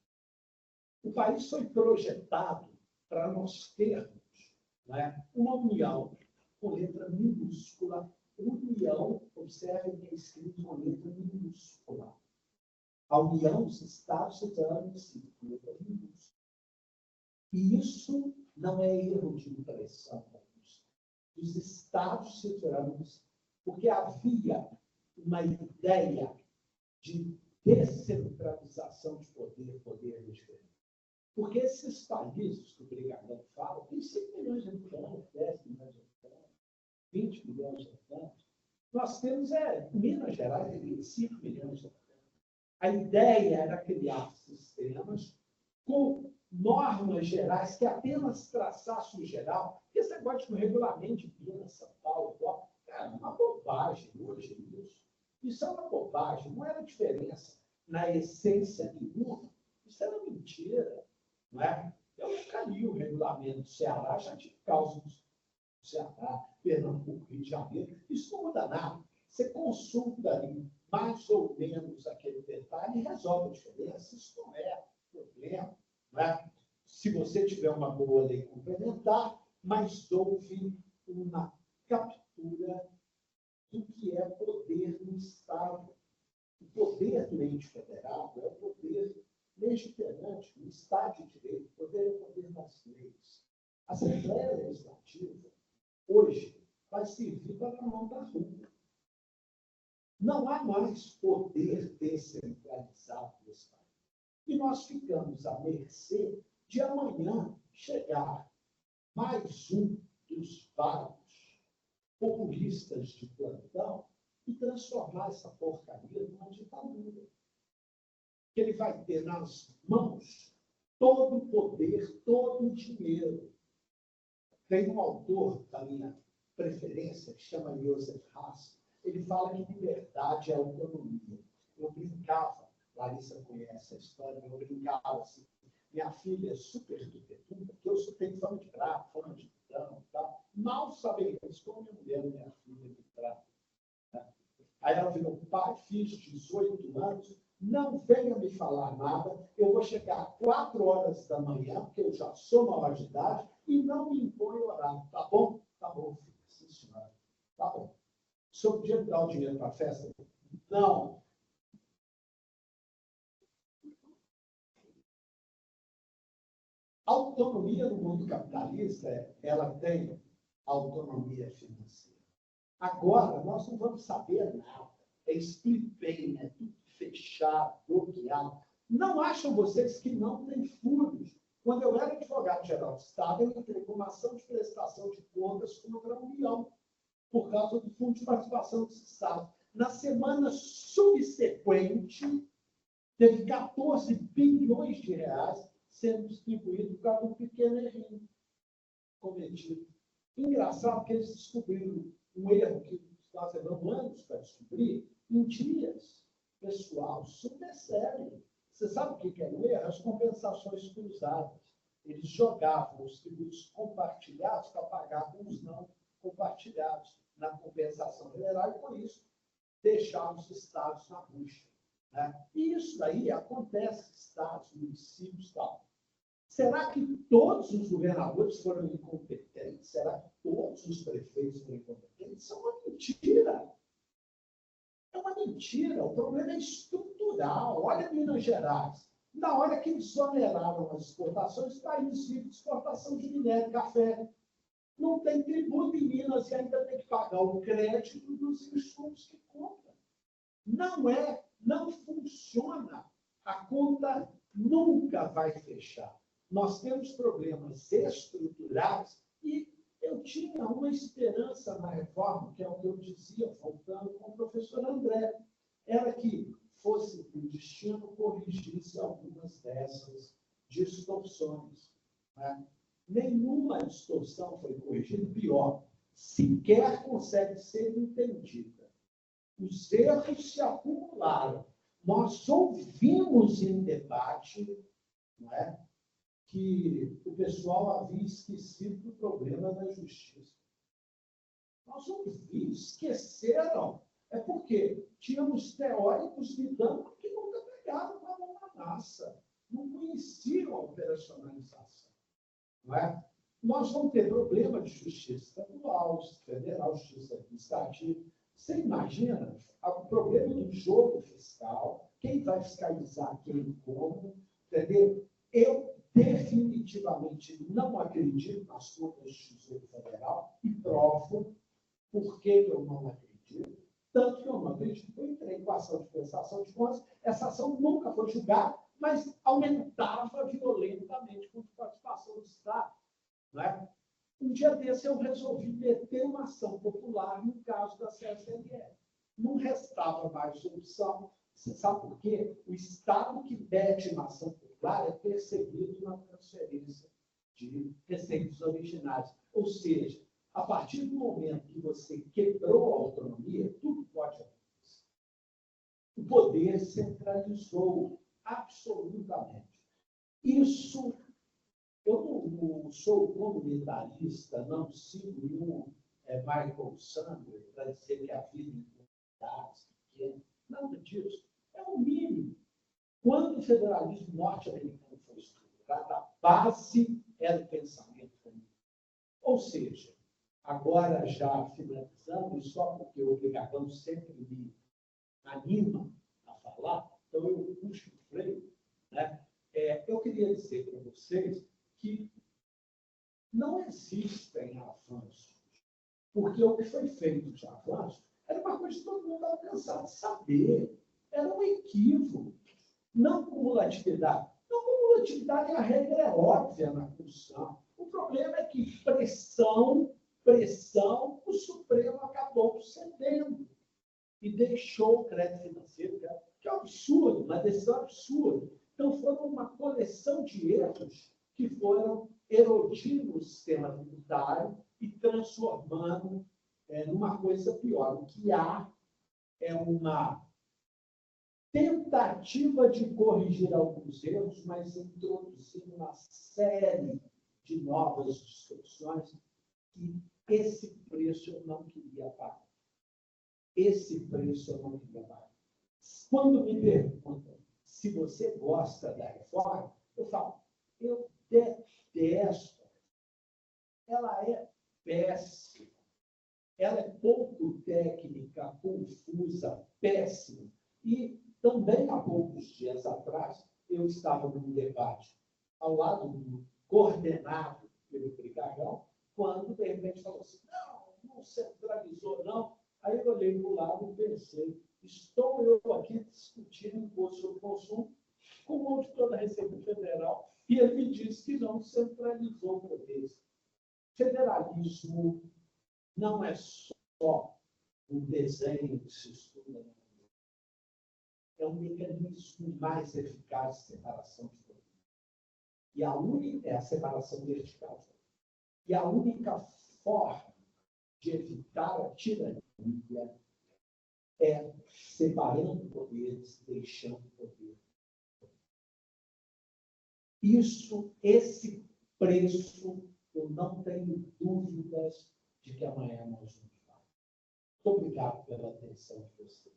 O país foi projetado para nós termos, né, uma união com letra minúscula. União, observem que é escrito com letra minúscula. A união dos estados federados com letra minúscula. E isso não é erro de impressão dos estados federados, porque havia uma ideia de descentralização de poder diferente. Porque esses países que o Brigadão fala, tem 5 milhões de habitantes, 10 milhões de habitantes, 20 milhões de habitantes. Nós temos, Minas Gerais, tem 25 milhões de habitantes. A ideia era criar sistemas com normas gerais que apenas traçassem o geral. Esse negócio de regulamento de Minas, São Paulo, é uma bobagem hoje isso. Isso é uma bobagem, não era diferença na essência nenhuma. Isso era mentira. Não é? Eu nunca li o regulamento do Ceará, já tive causa do Ceará, Pernambuco, Rio de Janeiro. Isso não muda nada. Você consulta ali mais ou menos aquele detalhe e resolve a diferença. Isso não é problema. Não é? Se você tiver uma boa lei complementar, mas houve uma captura do que é poder no Estado. O poder do ente federal é o poder legitimante, o Estado de Direito, o poder é o poder das leis. A Assembleia Legislativa, hoje, vai servir para a mão da rua. Não há mais poder descentralizado nesse país. E nós ficamos à mercê de amanhã chegar mais um dos vários populistas de plantão e transformar essa porcaria numa ditadura. Ele vai ter nas mãos todo o poder, todo o dinheiro. Tem um autor da minha preferência, que chama Joseph Haas. Ele fala que liberdade é autonomia. Eu brincava, Larissa conhece a história, eu brincava assim, minha filha é super dupetuda, porque eu só tenho fama de bravo, fama de tutão e tal. Mal sabem eles como minha mulher e minha filha me tratam. Né? Aí ela virou: pai, fiz 18 anos, não venha me falar nada, eu vou chegar 4 horas da manhã, porque eu já sou maior de idade, e não me impõe horário. Tá bom? Tá bom, filho. Sim, senhora. Tá bom. O senhor podia me dar o dinheiro para a festa? Não. A autonomia no mundo capitalista, ela tem autonomia financeira. Agora, nós não vamos saber nada. É split pay, é tudo fechado, bloqueado. Não acham vocês que não tem furos? Quando eu era advogado-geral do Estado, eu entrei com uma ação de prestação de contas contra a União, por causa do Fundo de Participação dos Estados. Na semana subsequente, Teve 14 bilhões de reais sendo distribuídos por causa de um pequeno errinho cometido. Engraçado que eles descobriram um erro que nós levamos anos para descobrir, em dias. Pessoal, super sério. Você sabe o que é o erro? As compensações cruzadas. Eles jogavam os tributos compartilhados para pagar com os não compartilhados na compensação federal e, por isso, deixavam os estados na bucha. Né? E isso daí acontece em estados, municípios e tal. Será que todos os governadores foram incompetentes? Será que todos os prefeitos foram incompetentes? Isso é uma mentira. É uma mentira. O problema é estrutural. Olha Minas Gerais. Na hora que desoneraram as exportações, o país vive de exportação de minério e café. Não tem tributo em Minas e ainda tem que pagar o crédito dos insumos que compra. Não funciona. A conta nunca vai fechar. Nós temos problemas estruturais e eu tinha uma esperança na reforma, que é o que eu dizia, voltando com o professor André, era que fosse o destino corrigisse algumas dessas distorções. Né? Nenhuma distorção foi corrigida, pior, sequer consegue ser entendida. Os erros se acumularam. Nós ouvimos em debate, não é, que o pessoal havia esquecido do problema da justiça. Nós ouvimos, esqueceram. É porque tínhamos teóricos lidando que nunca pegaram com a mão na massa, não conheciam a operacionalização. Não é? Nós vamos ter problema de justiça estadual, federal, justiça administrativa. Você imagina o problema do jogo fiscal, quem vai fiscalizar quem e como, entendeu? Eu definitivamente não acredito nas contas do Tesouro Federal e provo por que eu não acredito. Tanto que eu não acredito, eu entrei com a ação de prestação de contas, essa ação nunca foi julgada, mas aumentava violentamente com a participação do Estado. Não é? Um dia desse eu resolvi meter uma ação popular no caso da CSLL. Não restava mais opção. Você sabe por quê? O Estado que mete uma ação popular é perseguido na transferência de receitos originários. Ou seja, a partir do momento que você quebrou a autonomia, tudo pode acontecer. O poder centralizou absolutamente. Isso, eu não sou comunitarista, não sigo nenhum Michael Sanders para dizer que a vida em comunidades pequenas, nada disso. É o mínimo. Quando o federalismo norte-americano foi estruturado, a base era o pensamento comunista. Ou seja, agora já finalizando, e só porque o Brigagão sempre me anima a falar, então eu puxo o freio, né? Eu queria dizer para vocês que não existem avanços, porque o que foi feito de avanço era uma coisa que todo mundo estava cansado de saber. Era um equívoco. Não cumulatividade. Não cumulatividade, a regra é óbvia na Constituição. O problema é que pressão, o Supremo acabou cedendo e deixou o crédito financeiro, que é um absurdo, uma decisão absurda. Então, foram uma coleção de erros que foram erodindo o sistema tributário e transformando numa coisa pior. O que há é uma tentativa de corrigir alguns erros, mas introduzindo uma série de novas distorções que esse preço eu não queria pagar. Esse preço eu não queria pagar. Quando me perguntam se você gosta da reforma, eu falo, eu detesto. Ela é péssima. Ela é pouco técnica, confusa, péssima. E também, há poucos dias atrás, eu estava num debate ao lado do coordenado pelo Brigagão, quando, de repente, falou assim, não centralizou, não. Aí eu olhei para o lado e pensei, estou eu aqui discutindo imposto sobre consumo com o auditor da Receita Federal e ele me disse que não centralizou poderes. Federalismo não é só um desenho que se estuda, é um mecanismo mais eficaz de separação de poder. E a única é a separação vertical. E a única forma de evitar a tirania é separando poderes, deixando poder. Esse preço, eu não tenho dúvidas de que amanhã nós vamos falar. Muito obrigado pela atenção de vocês.